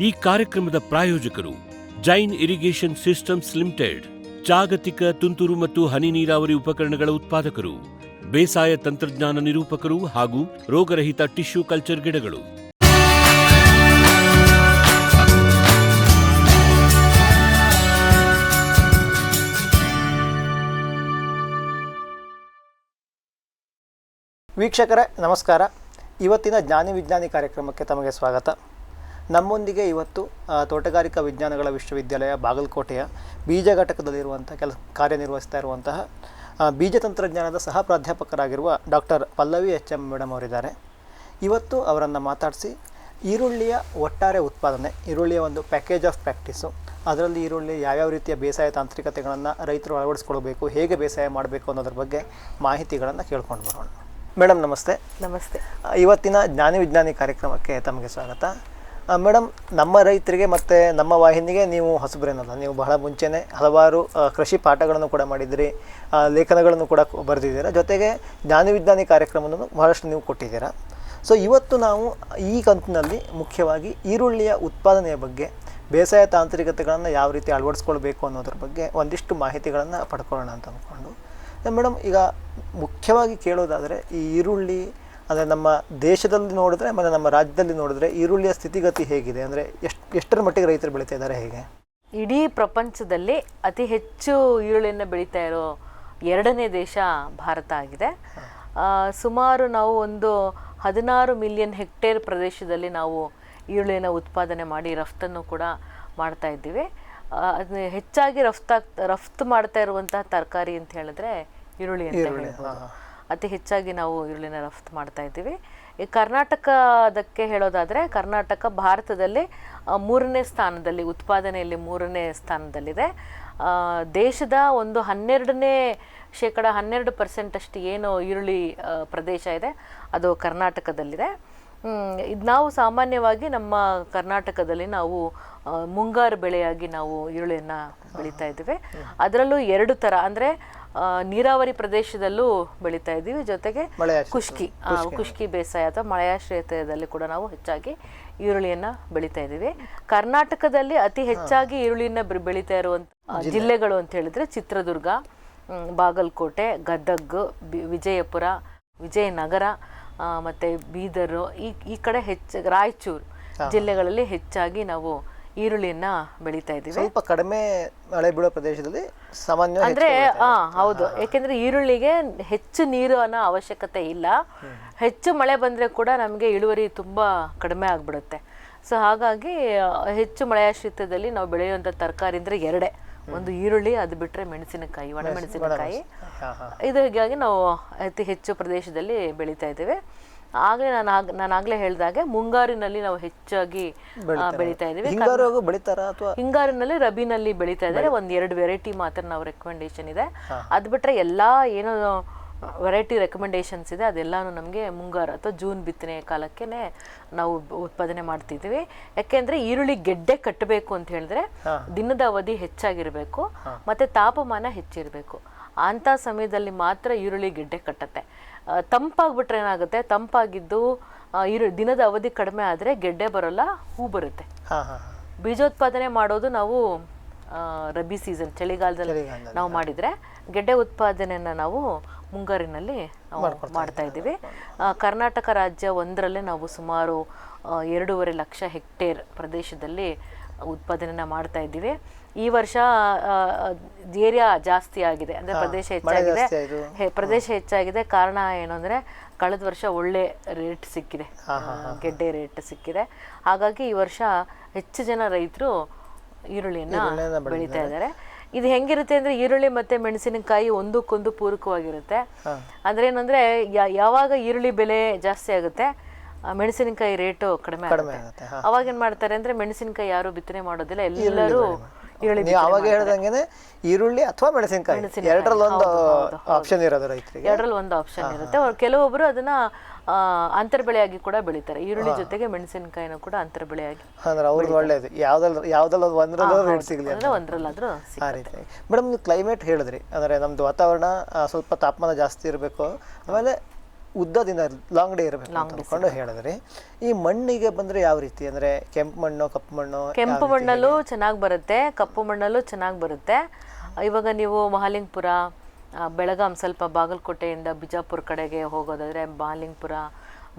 ಈ ಕಾರ್ಯಕ್ರಮದ ಪ್ರಾಯೋಜಕರು ಜೈನ್ ಇರಿಗೇಷನ್ ಸಿಸ್ಟಮ್ಸ್ ಲಿಮಿಟೆಡ್, ಜಾಗತಿಕ ತುಂತುರು ಮತ್ತು ಹನಿ ನೀರಾವರಿ ಉಪಕರಣಗಳ ಉತ್ಪಾದಕರು, ಬೇಸಾಯ ತಂತ್ರಜ್ಞಾನ ನಿರೂಪಕರು ಹಾಗೂ ರೋಗರಹಿತ ಟಿಶ್ಯೂ ಕಲ್ಚರ್ ಗಿಡಗಳು. ವೀಕ್ಷಕರೇ ನಮಸ್ಕಾರ. ಇವತ್ತಿನ ಜ್ಞಾನಿ ವಿಜ್ಞಾನಿ ಕಾರ್ಯಕ್ರಮಕ್ಕೆ ತಮಗೆ ಸ್ವಾಗತ. ನಮ್ಮೊಂದಿಗೆ ಇವತ್ತು ತೋಟಗಾರಿಕಾ ವಿಜ್ಞಾನಗಳ ವಿಶ್ವವಿದ್ಯಾಲಯ ಬಾಗಲಕೋಟೆಯ ಬೀಜ ಘಟಕದಲ್ಲಿರುವಂಥ ಕಾರ್ಯನಿರ್ವಹಿಸ್ತಾ ಇರುವಂತಹ ಬೀಜ ತಂತ್ರಜ್ಞಾನದ ಸಹ ಪ್ರಾಧ್ಯಾಪಕರಾಗಿರುವ ಡಾಕ್ಟರ್ ಪಲ್ಲವಿ ಎಚ್.ಎಂ. ಮೇಡಮ್ ಅವರಿದ್ದಾರೆ. ಇವತ್ತು ಅವರನ್ನು ಮಾತಾಡಿಸಿ ಈರುಳ್ಳಿಯ ಒಟ್ಟಾರೆ ಉತ್ಪಾದನೆ, ಈರುಳ್ಳಿಯ ಒಂದು ಪ್ಯಾಕೇಜ್ ಆಫ್ ಪ್ರಾಕ್ಟೀಸು, ಅದರಲ್ಲಿ ಈರುಳ್ಳಿ ಯಾವ್ಯಾವ ರೀತಿಯ ಬೇಸಾಯ ತಾಂತ್ರಿಕತೆಗಳನ್ನು ರೈತರು ಅಳವಡಿಸ್ಕೊಳ್ಬೇಕು, ಹೇಗೆ ಬೇಸಾಯ ಮಾಡಬೇಕು ಅನ್ನೋದ್ರ ಬಗ್ಗೆ ಮಾಹಿತಿಗಳನ್ನು ಕೇಳ್ಕೊಂಡು ಬರೋಣ. ಮೇಡಮ್ ನಮಸ್ತೆ. ನಮಸ್ತೆ. ಇವತ್ತಿನ ಜ್ಞಾನಿ ವಿಜ್ಞಾನಿ ಕಾರ್ಯಕ್ರಮಕ್ಕೆ ತಮಗೆ ಸ್ವಾಗತ. ಮೇಡಮ್, ನಮ್ಮ ರೈತರಿಗೆ ಮತ್ತು ನಮ್ಮ ವಾಹಿನಿಗೆ ನೀವು ಹೊಸಬರೇನಲ್ಲ, ನೀವು ಬಹಳ ಮುಂಚೆನೇ ಹಲವಾರು ಕೃಷಿ ಪಾಠಗಳನ್ನು ಕೂಡ ಮಾಡಿದ್ದೀರಿ, ಲೇಖನಗಳನ್ನು ಕೂಡ ಬರೆದಿದ್ದೀರಾ, ಜೊತೆಗೆ ಜ್ಞಾನಿ ವಿಜ್ಞಾನಿ ಕಾರ್ಯಕ್ರಮವನ್ನು ಬಹಳಷ್ಟು ನೀವು ಕೊಟ್ಟಿದ್ದೀರಾ. ಸೊ ಇವತ್ತು ನಾವು ಈ ಕಂತಿನಲ್ಲಿ ಮುಖ್ಯವಾಗಿ ಈರುಳ್ಳಿಯ ಉತ್ಪಾದನೆಯ ಬಗ್ಗೆ, ಬೇಸಾಯ ತಾಂತ್ರಿಕತೆಗಳನ್ನು ಯಾವ ರೀತಿ ಅಳವಡಿಸ್ಕೊಳ್ಬೇಕು ಅನ್ನೋದ್ರ ಬಗ್ಗೆ ಒಂದಿಷ್ಟು ಮಾಹಿತಿಗಳನ್ನು ಪಡ್ಕೊಳ್ಳೋಣ ಅಂತ ಅಂದ್ಕೊಂಡು. ಮೇಡಮ್, ಈಗ ಮುಖ್ಯವಾಗಿ ಕೇಳೋದಾದರೆ ಈ ಈರುಳ್ಳಿ ಅಂದರೆ ನಮ್ಮ ದೇಶದಲ್ಲಿ ನೋಡಿದ್ರೆ ಮತ್ತು ನಮ್ಮ ರಾಜ್ಯದಲ್ಲಿ ನೋಡಿದ್ರೆ ಈರುಳ್ಳಿಯ ಸ್ಥಿತಿಗತಿ ಹೇಗಿದೆ, ಅಂದರೆ ಎಷ್ಟರ ಮಟ್ಟಿಗೆ ರೈತರು ಬೆಳೀತಾ ಇದ್ದಾರೆ, ಹೇಗೆ? ಇಡೀ ಪ್ರಪಂಚದಲ್ಲಿ ಅತಿ ಹೆಚ್ಚು ಈರುಳ್ಳಿಯನ್ನು ಬೆಳೀತಾ ಇರೋ ಎರಡನೇ ದೇಶ ಭಾರತ ಆಗಿದೆ. ಸುಮಾರು ನಾವು ಒಂದು 16 ಮಿಲಿಯನ್ ಹೆಕ್ಟೇರ್ ಪ್ರದೇಶದಲ್ಲಿ ನಾವು ಈರುಳ್ಳಿಯನ್ನು ಉತ್ಪಾದನೆ ಮಾಡಿ ರಫ್ತನ್ನು ಕೂಡ ಮಾಡ್ತಾ ಇದ್ದೀವಿ. ಅದನ್ನ ಹೆಚ್ಚಾಗಿ ರಫ್ತು ಮಾಡ್ತಾ ಇರುವಂತಹ ತರಕಾರಿ ಅಂತ ಹೇಳಿದ್ರೆ ಈರುಳ್ಳಿ ಅಂತ ಹೇಳ್ಬೋದು. ಅತಿ ಹೆಚ್ಚಾಗಿ ನಾವು ಈರುಳ್ಳಿನ ರಫ್ತು ಮಾಡ್ತಾ ಇದ್ದೀವಿ. ಈ ಕರ್ನಾಟಕದಕ್ಕೆ ಹೇಳೋದಾದರೆ, ಕರ್ನಾಟಕ ಭಾರತದಲ್ಲಿ 3ನೇ ಸ್ಥಾನದಲ್ಲಿ, ಉತ್ಪಾದನೆಯಲ್ಲಿ 3ನೇ ಸ್ಥಾನದಲ್ಲಿದೆ. ದೇಶದ ಒಂದು 12% ಅಷ್ಟು ಏನು ಈರುಳ್ಳಿ ಪ್ರದೇಶ ಇದೆ ಅದು ಕರ್ನಾಟಕದಲ್ಲಿದೆ. ಇದು ನಾವು ಸಾಮಾನ್ಯವಾಗಿ ನಮ್ಮ ಕರ್ನಾಟಕದಲ್ಲಿ ನಾವು ಮುಂಗಾರು ಬೆಳೆಯಾಗಿ ನಾವು ಈರುಳ್ಳಿಯನ್ನು ಬೆಳೀತಾ ಇದ್ದೀವಿ. ಅದರಲ್ಲೂ 2 ಥರ, ಅಂದರೆ ನೀರಾವರಿ ಪ್ರದೇಶದಲ್ಲೂ ಬೆಳೀತಾ ಇದ್ದೀವಿ, ಜೊತೆಗೆ ಖುಷ್ಕಿ ಬೇಸಾಯ ಅಥವಾ ಮಳೆಯಾಶ್ರಯದಲ್ಲಿ ಕೂಡ ನಾವು ಹೆಚ್ಚಾಗಿ ಈರುಳ್ಳಿಯನ್ನು ಬೆಳೀತಾ ಇದ್ದೀವಿ. ಕರ್ನಾಟಕದಲ್ಲಿ ಅತಿ ಹೆಚ್ಚಾಗಿ ಈರುಳ್ಳಿಯನ್ನು ಬೆಳೀತಾ ಇರುವಂಥ ಜಿಲ್ಲೆಗಳು ಅಂತ ಹೇಳಿದ್ರೆ ಚಿತ್ರದುರ್ಗ, ಬಾಗಲಕೋಟೆ, ಗದಗ, ವಿಜಯಪುರ, ವಿಜಯನಗರ ಮತ್ತು ಬೀದರು, ಈ ಕಡೆ ರಾಯಚೂರು ಜಿಲ್ಲೆಗಳಲ್ಲಿ ಹೆಚ್ಚಾಗಿ ನಾವು ಈರುಳ್ಳಿಯನ್ನ ಬೆಳೀತಾ ಇದ್ದೀವಿ. ಸ್ವಲ್ಪ ಕಡಿಮೆ ಮಳೆ ಬೀಳೋ ಪ್ರದೇಶದಲ್ಲಿ ಸಾಮಾನ್ಯ ಅಂದ್ರೆ ಹೌದು, ಯಾಕೆಂದ್ರೆ ಈರುಳ್ಳಿಗೆ ಹೆಚ್ಚು ನೀರು ಅನ್ನೋ ಅವಶ್ಯಕತೆ ಇಲ್ಲ. ಹೆಚ್ಚು ಮಳೆ ಬಂದ್ರೆ ಕೂಡ ನಮಗೆ ಇಳುವರಿ ತುಂಬಾ ಕಡಿಮೆ ಆಗ್ಬಿಡುತ್ತೆ. ಸೊ ಹಾಗಾಗಿ ಹೆಚ್ಚು ಮಳೆಯಾಶ್ರಿತದಲ್ಲಿ ನಾವು ಬೆಳೆಯುವಂಥ ತರಕಾರಿ ಅಂದ್ರೆ ಎರಡೇ, ಒಂದು ಈರುಳ್ಳಿ, ಅದು ಬಿಟ್ರೆ ಮೆಣಸಿನಕಾಯಿ, ಒಣಮೆಣಸಿನಕಾಯಿ. ಇದು ಹೀಗಾಗಿ ನಾವು ಅತಿ ಹೆಚ್ಚು ಪ್ರದೇಶದಲ್ಲಿ ಬೆಳೀತಾ ಇದ್ದೇವೆ. ಆಗಲೇ ನಾನು ಆಗ್ಲೇ ಹೇಳಿದಾಗೆ ಮುಂಗಾರಿನಲ್ಲಿ ನಾವು ಹೆಚ್ಚಾಗಿ ಬೆಳೀತಾ ಇದ್ದೀವಿ. ಹಿಂಗಾರಿನಲ್ಲಿ, ರಬಿನಲ್ಲಿ ಬೆಳೀತಾ ಇದ್ದಾರೆ. 1-2 ವೆರೈಟಿ ಮಾತ್ರ ನಾವು ರೆಕಮೆಂಡೇಶನ್ ಇದೆ. ಅದು ಬಿಟ್ರೆ ಎಲ್ಲ ಏನೋ ವೆರೈಟಿ ರೆಕಮೆಂಡೇಶನ್ಸ್ ಇದೆ, ಅದೆಲ್ಲಾನು ನಮಗೆ ಮುಂಗಾರು ಅಥವಾ ಜೂನ್ ಬಿತ್ತನೆ ಕಾಲಕ್ಕೆ ನಾವು ಉತ್ಪಾದನೆ ಮಾಡ್ತಿದ್ದೀವಿ. ಯಾಕೆಂದ್ರೆ ಈರುಳ್ಳಿ ಗೆಡ್ಡೆ ಕಟ್ಟಬೇಕು ಅಂತ ಹೇಳಿದ್ರೆ ದಿನದ ಅವಧಿ ಹೆಚ್ಚಾಗಿರ್ಬೇಕು ಮತ್ತೆ ತಾಪಮಾನ ಹೆಚ್ಚಿರಬೇಕು. ಅಂತ ಸಮಯದಲ್ಲಿ ಮಾತ್ರ ಈರುಳ್ಳಿ ಗೆಡ್ಡೆ ಕಟ್ಟತ್ತೆ. ತಂಪಾಗ್ಬಿಟ್ರೆ ಏನಾಗುತ್ತೆ, ತಂಪಾಗಿದ್ದು ದಿನದ ಅವಧಿ ಕಡಿಮೆ ಆದರೆ ಗೆಡ್ಡೆ ಬರೋಲ್ಲ, ಹೂ ಬರುತ್ತೆ. ಬೀಜೋತ್ಪಾದನೆ ಮಾಡೋದು ನಾವು ರಬಿ ಸೀಸನ್, ಚಳಿಗಾಲದಲ್ಲಿ ನಾವು ಮಾಡಿದರೆ, ಗೆಡ್ಡೆ ಉತ್ಪಾದನೆಯನ್ನು ನಾವು ಮುಂಗಾರಿನಲ್ಲಿ ನಾವು ಮಾಡ್ತಾ ಇದ್ದೀವಿ. ಕರ್ನಾಟಕ ರಾಜ್ಯ 1ರಲ್ಲೇ ನಾವು ಸುಮಾರು 2.5 ಲಕ್ಷ ಹೆಕ್ಟೇರ್ ಪ್ರದೇಶದಲ್ಲಿ ಉತ್ಪಾದನೆನ ಮಾಡ್ತಾ ಇದ್ದೀವಿ. ಈ ವರ್ಷ ಏರಿಯಾ ಜಾಸ್ತಿ ಆಗಿದೆ, ಅಂದರೆ ಪ್ರದೇಶ ಹೆಚ್ಚಾಗಿದೆ. ಕಾರಣ ಏನು ಅಂದರೆ ಕಳೆದ ವರ್ಷ ಒಳ್ಳೆ ರೇಟ್ ಸಿಕ್ಕಿದೆ, ಗೆಡ್ಡೆ ರೇಟ್ ಸಿಕ್ಕಿದೆ. ಹಾಗಾಗಿ ಈ ವರ್ಷ ಹೆಚ್ಚು ಜನ ರೈತರು ಈರುಳ್ಳಿಯನ್ನು ಬೆಳೀತಾ ಇದ್ದಾರೆ. ಇದು ಹೆಂಗಿರುತ್ತೆ ಅಂದರೆ, ಈರುಳ್ಳಿ ಮತ್ತು ಮೆಣಸಿನಕಾಯಿ ಒಂದಕ್ಕೊಂದು ಪೂರಕವಾಗಿರುತ್ತೆ. ಅಂದರೆ ಏನಂದರೆ, ಯಾವಾಗ ಈರುಳ್ಳಿ ಬೆಲೆ ಜಾಸ್ತಿ ಆಗುತ್ತೆ ಮೆಣಸಿನಕಾಯಿ ರೇಟು ಕಡಿಮೆ ಆಗುತ್ತೆ. ಅವಾಗ ಏನು ಮಾಡ್ತಾರೆ ಅಂದರೆ, ಮೆಣಸಿನಕಾಯಿ ಯಾರು ಬಿತ್ತನೆ ಮಾಡೋದಿಲ್ಲ, ಎಲ್ಲರೂ ಅವಾಗ ಹೇಳ್ದಂಗೆ ಈರುಳ್ಳಿ ಅಥವಾ ಮೆಣಸಿನಕಾಯಿ ಎರಡರಲ್ಲಿ ಒಂದು ಆಪ್ಷನ್ ಇರೋದು ರೈತರಿಗೆ. ಎರಡರಲ್ಲಿ ಒಂದು ಆಪ್ಷನ್ ಇರುತ್ತೆ. ಕೆಲವೊಬ್ಬರು ಅದನ್ನ ಅಂತರ ಬೆಳೆಯಾಗಿ ಕೂಡ ಬೆಳೀತಾರೆ. ಈರುಳ್ಳಿ ಜೊತೆಗೆ ಮೆಣಸಿನಕಾಯಿನೂ ಕೂಡ ಅಂತರ ಬೆಳೆಯಾಗಿ. ಅಂದ್ರೆ ಅವ್ರಿಗೆ ಒಳ್ಳೇದು, ಯಾವ್ದಲ್ಲ ಒಂದ್ರಲ್ಲಾದ್ರೂ ಸಿಗಲಿ, ಒಂದ್ರಲ್ಲಾದ್ರೂ. ಮೇಡಮ್, ನೀವು ಕ್ಲೈಮೇಟ್ ಹೇಳಿದ್ರಿ, ಅಂದ್ರೆ ನಮ್ದು ವಾತಾವರಣ ಸ್ವಲ್ಪ ತಾಪಮಾನ ಜಾಸ್ತಿ ಇರಬೇಕು, ಆಮೇಲೆ ಉದ್ದದಿಂದ ಲಾಂಗ್ ಡೇ ಇರಬೇಕು ಅಂತ ಅಂದ್ಕೊಂಡು ಹೇಳಿದ್ರಿ. ಈ ಮಣ್ಣಿಗೆ ಬಂದರೆ ಯಾವ ರೀತಿ ಅಂದರೆ ಕೆಂಪು ಮಣ್ಣು, ಕಪ್ಪು ಮಣ್ಣು? ಕೆಂಪು ಮಣ್ಣಲ್ಲೂ ಚೆನ್ನಾಗಿ ಬರುತ್ತೆ, ಕಪ್ಪು ಮಣ್ಣಲ್ಲೂ ಚೆನ್ನಾಗಿ ಬರುತ್ತೆ. ಇವಾಗ ನೀವು ಮಹಾಲಿಂಗಪುರ, ಬೆಳಗಾಂ, ಸ್ವಲ್ಪ ಬಾಗಲಕೋಟೆಯಿಂದ ಬಿಜಾಪುರ ಕಡೆಗೆ ಹೋಗೋದಾದರೆ ಮಹಾಲಿಂಗಪುರ,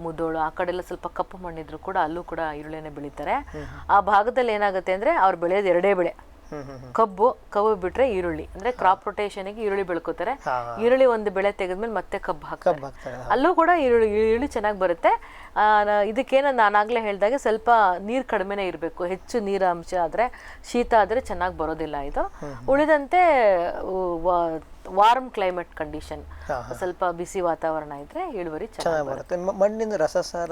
ಮುದೋಳು ಆ ಕಡೆ ಎಲ್ಲ ಸ್ವಲ್ಪ ಕಪ್ಪು ಮಣ್ಣಿದ್ರು ಕೂಡ ಅಲ್ಲೂ ಕೂಡ ಈರುಳ್ಳಿನೇ ಬೆಳೀತಾರೆ. ಆ ಭಾಗದಲ್ಲಿ ಏನಾಗುತ್ತೆ ಅಂದರೆ ಅವ್ರು ಬೆಳೆಯೋದು ಎರಡೇ ಬೆಳೆ, ಕಬ್ಬು ಬಿಟ್ರೆ ಈರುಳ್ಳಿ. ಅಂದ್ರೆ ಕ್ರಾಪ್ ರೊಟೇಷನ್ಗೆ ಈರುಳ್ಳಿ ಬೆಳ್ಕೋತಾರೆ. ಈರುಳ್ಳಿ ಒಂದು ಬೆಳೆ ತೆಗೆದ್ಮೇಲೆ ಮತ್ತೆ ಕಬ್ಬು ಹಾಕ್ತಾರೆ. ಅಲ್ಲೂ ಕೂಡ ಈರುಳ್ಳಿ ಚೆನ್ನಾಗಿ ಬರುತ್ತೆ. ಇದಕ್ಕೇನ ನಾನಾಗ್ಲೇ ಹೇಳ್ದಾಗೆ ಸ್ವಲ್ಪ ನೀರು ಕಡಿಮೆನೇ ಇರಬೇಕು. ಹೆಚ್ಚು ನೀರು ಅಂಶ ಆದ್ರೆ, ಶೀತ ಆದ್ರೆ ಚೆನ್ನಾಗಿ ಬರೋದಿಲ್ಲ ಇದು. ಉಳಿದಂತೆ ವಾರ್ಮ್ ಕ್ಲೈಮೇಟ್ ಕಂಡೀಷನ್, ಸ್ವಲ್ಪ ಬಿಸಿ ವಾತಾವರಣ ಇದ್ರೆ ಇಳುವರಿ ಚೆನ್ನಾಗಿ ಬರುತ್ತೆ. ಮಣ್ಣಿನ ರಸಸಾರ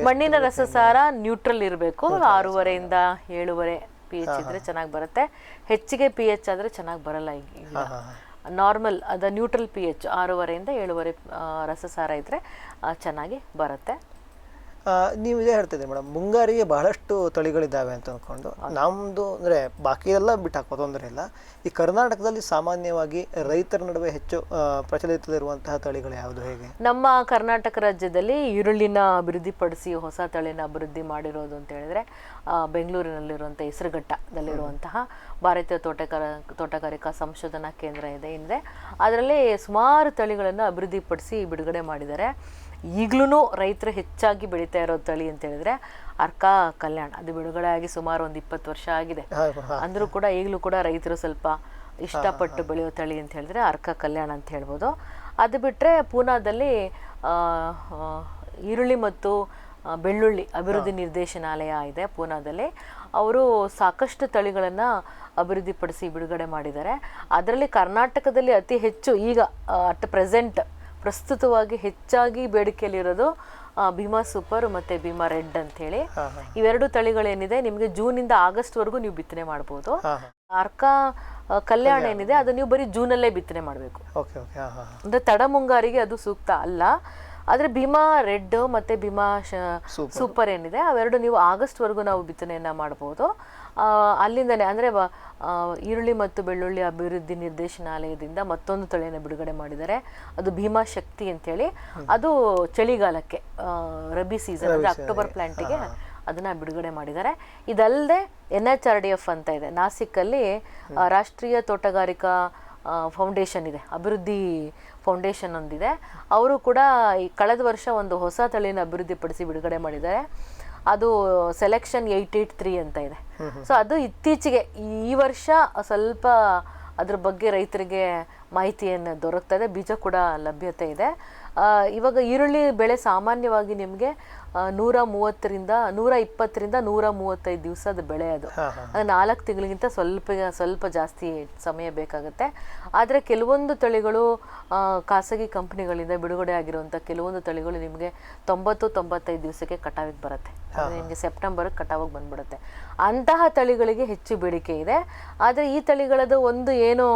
ಮಣ್ಣಿನ ರಸಸಾರ ನ್ಯೂಟ್ರಲ್ ಇರಬೇಕು. 6.5 ಇಂದ 7.5 pH ಇದ್ರೆ ಚೆನ್ನಾಗಿ ಬರುತ್ತೆ. ಹೆಚ್ಚಿಗೆ pH ಆದ್ರೆ ಚೆನ್ನಾಗಿ ಬರಲ್ಲ. ಈಗ ನಾರ್ಮಲ್ ಅದ ನ್ಯೂಟ್ರಲ್ pH 6.5 ಇಂದ 7.5 ರಸಸಾರ ಇದ್ರೆ ಚೆನ್ನಾಗಿ ಬರುತ್ತೆ. ನೀವು ಇದೇ ಹೇಳ್ತಿದ್ದೆ ಮೇಡಮ್, ಮುಂಗಾರಿಗೆ ಬಹಳಷ್ಟು ತಳಿಗಳಿದ್ದಾವೆ ಅಂತ ಅಂದ್ಕೊಂಡು. ನಮ್ಮದು ಅಂದರೆ ಬಾಕಿ ಎಲ್ಲ ಬಿಟ್ಟು ಹಾಕೋದು ತೊಂದರೆ ಇಲ್ಲ. ಈ ಕರ್ನಾಟಕದಲ್ಲಿ ಸಾಮಾನ್ಯವಾಗಿ ರೈತರ ನಡುವೆ ಹೆಚ್ಚು ಪ್ರಚಲಿತದಲ್ಲಿರುವಂತಹ ತಳಿಗಳು ಯಾವುದು, ಹೇಗೆ? ನಮ್ಮ ಕರ್ನಾಟಕ ರಾಜ್ಯದಲ್ಲಿ ಈರುಳ್ಳಿನ ಅಭಿವೃದ್ಧಿಪಡಿಸಿ ಹೊಸ ತಳಿನ ಅಭಿವೃದ್ಧಿ ಮಾಡಿರೋದು ಅಂತ ಹೇಳಿದ್ರೆ ಬೆಂಗಳೂರಿನಲ್ಲಿರುವಂಥ ಹೆಸರುಘಟ್ಟದಲ್ಲಿರುವಂತಹ ಭಾರತೀಯ ತೋಟಗಾರಿಕಾ ಸಂಶೋಧನಾ ಕೇಂದ್ರ ಏನಿದೆ, ಅದರಲ್ಲಿ ಸುಮಾರು ತಳಿಗಳನ್ನು ಅಭಿವೃದ್ಧಿಪಡಿಸಿ ಬಿಡುಗಡೆ ಮಾಡಿದ್ದಾರೆ. ಈಗಲೂ ರೈತರು ಹೆಚ್ಚಾಗಿ ಬೆಳೀತಾ ಇರೋ ತಳಿ ಅಂತ ಹೇಳಿದ್ರೆ ಅರ್ಕಾ ಕಲ್ಯಾಣ್. ಅದು ಬಿಡುಗಡೆ ಆಗಿ ಸುಮಾರು ಒಂದು 20 ವರ್ಷ ಆಗಿದೆ. ಅಂದರೂ ಕೂಡ ಈಗಲೂ ಕೂಡ ರೈತರು ಸ್ವಲ್ಪ ಇಷ್ಟಪಟ್ಟು ಬೆಳೆಯೋ ತಳಿ ಅಂತ ಹೇಳಿದ್ರೆ ಅರ್ಕಾ ಕಲ್ಯಾಣ್ ಅಂತ ಹೇಳ್ಬೋದು. ಅದು ಬಿಟ್ಟರೆ ಪೂನಾದಲ್ಲಿ ಈರುಳ್ಳಿ ಮತ್ತು ಬೆಳ್ಳುಳ್ಳಿ ಅಭಿವೃದ್ಧಿ ನಿರ್ದೇಶನಾಲಯ ಇದೆ ಪೂನಾದಲ್ಲಿ. ಅವರು ಸಾಕಷ್ಟು ತಳಿಗಳನ್ನು ಅಭಿವೃದ್ಧಿಪಡಿಸಿ ಬಿಡುಗಡೆ ಮಾಡಿದ್ದಾರೆ. ಅದರಲ್ಲಿ ಕರ್ನಾಟಕದಲ್ಲಿ ಅತಿ ಹೆಚ್ಚು ಈಗ ಅಟ್ ಪ್ರೆಸೆಂಟ್ ಪ್ರಸ್ತುತವಾಗಿ ಹೆಚ್ಚಾಗಿ ಬೇಡಿಕೆಯಲ್ಲಿರೋದು ಭೀಮಾ ಸೂಪರ್ ಮತ್ತು ಭೀಮಾ ರೆಡ್ ಅಂಥೇಳಿ. ಇವೆರಡು ತಳಿಗಳೇನಿದೆ ನಿಮಗೆ ಜೂನಿಂದ ಆಗಸ್ಟ್ವರೆಗೂ ನೀವು ಬಿತ್ತನೆ ಮಾಡ್ಬೋದು. ಅರ್ಕಾ ಕಲ್ಯಾಣ ಏನಿದೆ ಅದು ನೀವು ಬರೀ ಜೂನಲ್ಲೇ ಬಿತ್ತನೆ ಮಾಡಬೇಕು. ಅಂದರೆ ತಡ ಮುಂಗಾರಿಗೆ ಅದು ಸೂಕ್ತ ಅಲ್ಲ. ಆದರೆ ಭೀಮಾ ರೆಡ್ ಮತ್ತು ಭೀಮಾ ಸೂಪರ್ ಏನಿದೆ ಅವೆರಡು ನೀವು ಆಗಸ್ಟ್ವರೆಗೂ ನಾವು ಬಿತ್ತನೆಯನ್ನು ಮಾಡ್ಬೋದು. ಅಲ್ಲಿಂದನೇ ಅಂದರೆ ಈರುಳ್ಳಿ ಮತ್ತು ಬೆಳ್ಳುಳ್ಳಿ ಅಭಿವೃದ್ಧಿ ನಿರ್ದೇಶನಾಲಯದಿಂದ ಮತ್ತೊಂದು ತಳಿಯನ್ನು ಬಿಡುಗಡೆ ಮಾಡಿದ್ದಾರೆ. ಅದು ಭೀಮಾ ಶಕ್ತಿ ಅಂತೇಳಿ. ಅದು ಚಳಿಗಾಲಕ್ಕೆ ರಬಿ ಸೀಸನ್ ಅಂದರೆ ಅಕ್ಟೋಬರ್ ಪ್ಲಾಂಟಿಗೆ ಅದನ್ನು ಬಿಡುಗಡೆ ಮಾಡಿದ್ದಾರೆ. ಇದಲ್ಲದೆ NHRDF ಅಂತ ಇದೆ ನಾಸಿಕ್ಕಲ್ಲಿ, ರಾಷ್ಟ್ರೀಯ ತೋಟಗಾರಿಕಾ ಫೌಂಡೇಶನ್ ಇದೆ, ಅಭಿವೃದ್ಧಿ ಫೌಂಡೇಶನ್ ಒಂದಿದೆ. ಅವರು ಕೂಡ ಕಳೆದ ವರ್ಷ ಒಂದು ಹೊಸ ತಳಿನ ಅಭಿವೃದ್ಧಿಪಡಿಸಿ ಬಿಡುಗಡೆ ಮಾಡಿದ್ದಾರೆ. ಅದು ಸೆಲೆಕ್ಷನ್ 883 ಅಂತ ಇದೆ. ಸೊ ಅದು ಇತ್ತೀಚೆಗೆ ಈ ವರ್ಷ ಸ್ವಲ್ಪ ಅದ್ರ ಬಗ್ಗೆ ರೈತರಿಗೆ ಮಾಹಿತಿಯನ್ನು ದೊರಕ್ತಾ ಇದೆ. ಬೀಜ ಕೂಡ ಲಭ್ಯತೆ ಇದೆ. ಇವಾಗ ಈರುಳ್ಳಿ ಬೆಳೆ ಸಾಮಾನ್ಯವಾಗಿ ನಿಮಗೆ 120ರಿಂದ 135 ದಿವಸದ ಬೆಳೆ. ಅದು 4 ತಿಂಗಳಿಗಿಂತ ಸ್ವಲ್ಪ ಜಾಸ್ತಿ ಸಮಯ ಬೇಕಾಗುತ್ತೆ. ಆದರೆ ಕೆಲವೊಂದು ತಳಿಗಳು ಖಾಸಗಿ ಕಂಪ್ನಿಗಳಿಂದ ಬಿಡುಗಡೆ ಆಗಿರುವಂಥ ಕೆಲವೊಂದು ತಳಿಗಳು ನಿಮಗೆ 90-95 ದಿವಸಕ್ಕೆ ಕಟಾವಿಗೆ ಬರುತ್ತೆ. ನಿಮಗೆ ಸೆಪ್ಟೆಂಬರ್ಗೆ ಕಟಾವಿಗೆ ಬಂದ್ಬಿಡುತ್ತೆ. ಅಂತಹ ತಳಿಗಳಿಗೆ ಹೆಚ್ಚು ಬೇಡಿಕೆ ಇದೆ. ಆದರೆ ಈ ತಳಿಗಳದ್ದು ಒಂದು ಏನು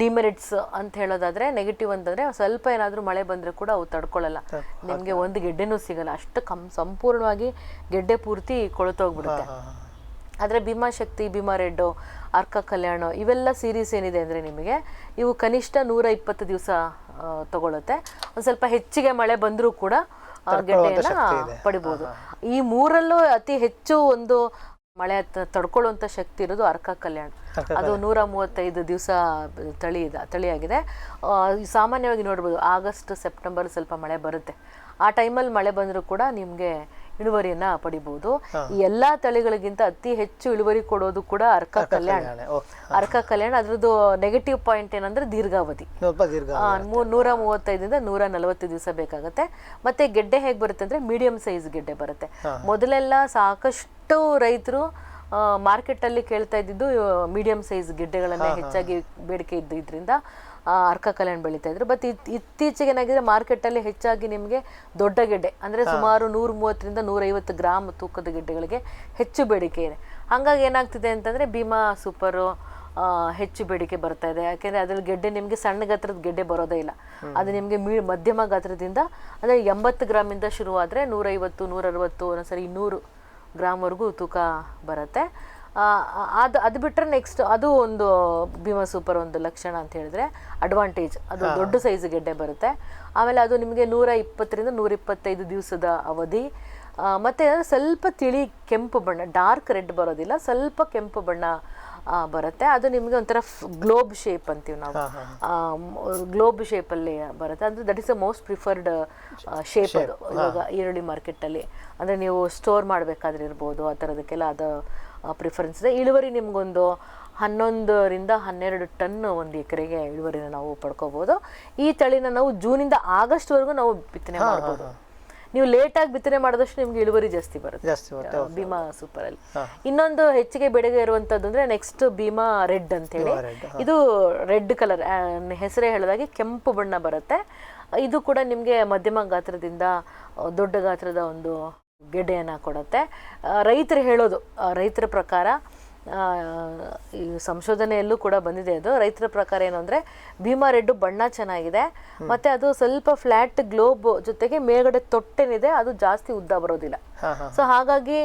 ಡಿಮೆರಿಟ್ಸ್ ಅಂತ ಹೇಳೋದಾದ್ರೆ, ನೆಗೆಟಿವ್ ಅಂತಂದರೆ ಸ್ವಲ್ಪ ಏನಾದರೂ ಮಳೆ ಬಂದರೆ ಕೂಡ ಅವು ತಡ್ಕೊಳ್ಳಲ್ಲ. ನಿಮಗೆ ಒಂದು ಗೆಡ್ಡೆನೂ ಸಿಗಲ್ಲ. ಅಷ್ಟು ಸಂಪೂರ್ಣವಾಗಿ ಗೆಡ್ಡೆ ಪೂರ್ತಿ ಕೊಳೆತೋಗ್ಬಿಡುತ್ತೆ. ಆದರೆ ಭೀಮಾ ಶಕ್ತಿ, ಭೀಮಾ ರೆಡ್ಡು, ಅರ್ಕಾ ಕಲ್ಯಾಣ ಇವೆಲ್ಲ ಸೀರೀಸ್ ಏನಿದೆ ಅಂದರೆ ನಿಮಗೆ ಇವು ಕನಿಷ್ಠ 120 ದಿವಸ ತಗೊಳುತ್ತೆ. ಒಂದು ಸ್ವಲ್ಪ ಹೆಚ್ಚಿಗೆ ಮಳೆ ಬಂದರೂ ಕೂಡ ಗೆಡ್ಡೆಯನ್ನು ಪಡಿಬೋದು. ಈ ಮೂರಲ್ಲೂ ಅತಿ ಹೆಚ್ಚು ಒಂದು ಮಳೆ ತಡ್ಕೊಳ್ಳುವಂಥ ಶಕ್ತಿ ಇರೋದು ಅರ್ಕಾ ಕಲ್ಯಾಣ. ಅದು 135 ದಿವಸ ತಳಿಯಾಗಿದೆ. ಸಾಮಾನ್ಯವಾಗಿ ನೋಡ್ಬೋದು ಆಗಸ್ಟ್ ಸೆಪ್ಟೆಂಬರ್ ಸ್ವಲ್ಪ ಮಳೆ ಬರುತ್ತೆ. ಆ ಟೈಮಲ್ಲಿ ಮಳೆ ಬಂದರೂ ಕೂಡ ನಿಮಗೆ ಇಳುವರಿಯನ್ನು ಪಡಿಬೋದು. ಈ ಎಲ್ಲ ತಳಿಗಳಿಗಿಂತ ಅತಿ ಹೆಚ್ಚು ಇಳುವರಿ ಕೊಡೋದು ಕೂಡ ಅರ್ಕಾ ಕಲ್ಯಾಣ. ಅದ್ರದ್ದು ನೆಗೆಟಿವ್ ಪಾಯಿಂಟ್ ಏನಂದ್ರೆ ದೀರ್ಘಾವಧಿ, 135ರಿಂದ 140 ದಿವಸ ಬೇಕಾಗುತ್ತೆ. ಮತ್ತೆ ಗೆಡ್ಡೆ ಹೇಗೆ ಬರುತ್ತೆ ಅಂದ್ರೆ ಮೀಡಿಯಂ ಸೈಜ್ ಗೆಡ್ಡೆ ಬರುತ್ತೆ. ಮೊದಲೆಲ್ಲ ಸಾಕಷ್ಟು ರೈತರು ಮಾರ್ಕೆಟಲ್ಲಿ ಕೇಳ್ತಾ ಇದ್ದಿದ್ದು ಮೀಡಿಯಂ ಸೈಜ್ ಗೆಡ್ಡೆಗಳನ್ನೇ ಹೆಚ್ಚಾಗಿ ಬೇಡಿಕೆ ಇದ್ದಿದ್ದರಿಂದ ಅರ್ಕಾ ಕಲ್ಯಾಣ ಬೆಳೀತಾ ಇದ್ರು. ಬಟ್ ಇತ್ತೀಚೆಗೆ ಏನಾಗಿದೆ, ಮಾರ್ಕೆಟಲ್ಲಿ ಹೆಚ್ಚಾಗಿ ನಿಮಗೆ ದೊಡ್ಡ ಗೆಡ್ಡೆ ಅಂದರೆ ಸುಮಾರು 130ರಿಂದ 150 ಗ್ರಾಮ್ ತೂಕದ ಗೆಡ್ಡೆಗಳಿಗೆ ಹೆಚ್ಚು ಬೇಡಿಕೆ ಇದೆ. ಹಾಗಾಗಿ ಏನಾಗ್ತಿದೆ ಅಂತಂದರೆ ಭೀಮಾ ಸೂಪರು ಹೆಚ್ಚು ಬೇಡಿಕೆ ಬರ್ತಾ ಇದೆ. ಯಾಕೆಂದರೆ ಅದ್ರಲ್ಲಿ ಗೆಡ್ಡೆ ನಿಮಗೆ ಸಣ್ಣ ಗಾತ್ರದ ಗೆಡ್ಡೆ ಬರೋದೇ ಇಲ್ಲ. ಅದು ನಿಮಗೆ ಮಧ್ಯಮ ಗಾತ್ರದಿಂದ ಅಂದರೆ 80 ಗ್ರಾಮಿಂದ ಶುರುವಾದರೆ 150, 160, ಒಂದೊಂದ್ಸರಿ 200 ಗ್ರಾಮ್ವರೆಗೂ ತೂಕ ಬರುತ್ತೆ. ಅದು ಬಿಟ್ಟರೆ ನೆಕ್ಸ್ಟ್ ಅದು ಒಂದು ಭೀಮಾ ಸೂಪರ್ ಒಂದು ಲಕ್ಷಣ ಅಂತ ಹೇಳಿದ್ರೆ ಅಡ್ವಾಂಟೇಜ್, ಅದು ದೊಡ್ಡ ಸೈಜ್ ಗೆಡ್ಡೆ ಬರುತ್ತೆ. ಆಮೇಲೆ ಅದು ನಿಮಗೆ 120 ರಿಂದ 125 ದಿವಸದ ಅವಧಿ. ಮತ್ತು ಸ್ವಲ್ಪ ತಿಳಿ ಕೆಂಪು ಬಣ್ಣ, ಡಾರ್ಕ್ ರೆಡ್ ಬರೋದಿಲ್ಲ, ಸ್ವಲ್ಪ ಕೆಂಪು ಬಣ್ಣ ಬರುತ್ತೆ. ಅದು ನಿಮಗೆ ಒಂಥರ ಗ್ಲೋಬ್ ಶೇಪ್ ಅಂತೀವಿ ನಾವು, ಗ್ಲೋಬ್ ಶೇಪಲ್ಲಿ ಬರುತ್ತೆ. ಅದು that is the most preferred shape ಅದು ಇವಾಗ ಈರುಳ್ಳಿ ಮಾರ್ಕೆಟಲ್ಲಿ. ಅಂದರೆ ನೀವು ಸ್ಟೋರ್ ಮಾಡಬೇಕಾದ್ರೆ ಇರ್ಬೋದು, ಆ ಥರದಕ್ಕೆಲ್ಲ ಅದು ಪ್ರಿಫರೆನ್ಸ್ ಇದೆ. ಇಳುವರಿ ನಿಮಗೊಂದು 11 ರಿಂದ 12 ಟನ್ ಒಂದು ಎಕರೆಗೆ ಇಳುವರಿನ ನಾವು ಪಡ್ಕೋಬೋದು. ಈ ತಳಿನ ನಾವು ಜೂನಿಂದ ಆಗಸ್ಟ್ವರೆಗೂ ನಾವು ಬಿತ್ತನೆ ಮಾಡ್ಬೋದು. ನೀವು ಲೇಟಾಗಿ ಬಿತ್ತನೆ ಮಾಡಿದಷ್ಟು ನಿಮ್ಗೆ ಇಳುವರಿ ಜಾಸ್ತಿ ಬರುತ್ತೆ ಭೀಮಾ ಸೂಪರಲ್ಲಿ. ಇನ್ನೊಂದು ಹೆಚ್ಚಿಗೆ ಬೆಳೆಗೆ ಇರುವಂಥದ್ದು ಅಂದರೆ ನೆಕ್ಸ್ಟ್ ಭೀಮಾ ರೆಡ್ ಅಂತೇಳಿ. ಇದು ರೆಡ್ ಕಲರ್, ಹೆಸರೇ ಹೇಳಿದಾಗೆ ಕೆಂಪು ಬಣ್ಣ ಬರುತ್ತೆ. ಇದು ಕೂಡ ನಿಮಗೆ ಮಧ್ಯಮ ಗಾತ್ರದಿಂದ ದೊಡ್ಡ ಗಾತ್ರದ ಒಂದು ಗೆಡ್ಡೆಯನ್ನು ಕೊಡುತ್ತೆ. ರೈತರು ಹೇಳೋದು, ರೈತರ ಪ್ರಕಾರ ಈ ಸಂಶೋಧನೆಯಲ್ಲೂ ಕೂಡ ಬಂದಿದೆ ಅದು, ರೈತರ ಪ್ರಕಾರ ಏನು ಅಂದರೆ ಭೀಮಾ ರೆಡ್ ಬಣ್ಣ ಚೆನ್ನಾಗಿದೆ, ಮತ್ತು ಅದು ಸ್ವಲ್ಪ ಫ್ಲ್ಯಾಟ್ ಗ್ಲೋಬ್ ಜೊತೆಗೆ ಮೇಲ್ಗಡೆ ತೊಟ್ಟೆನಿದೆ, ಅದು ಜಾಸ್ತಿ ಉದ್ದ ಬರೋದಿಲ್ಲ. ಸೊ ಹಾಗಾಗಿ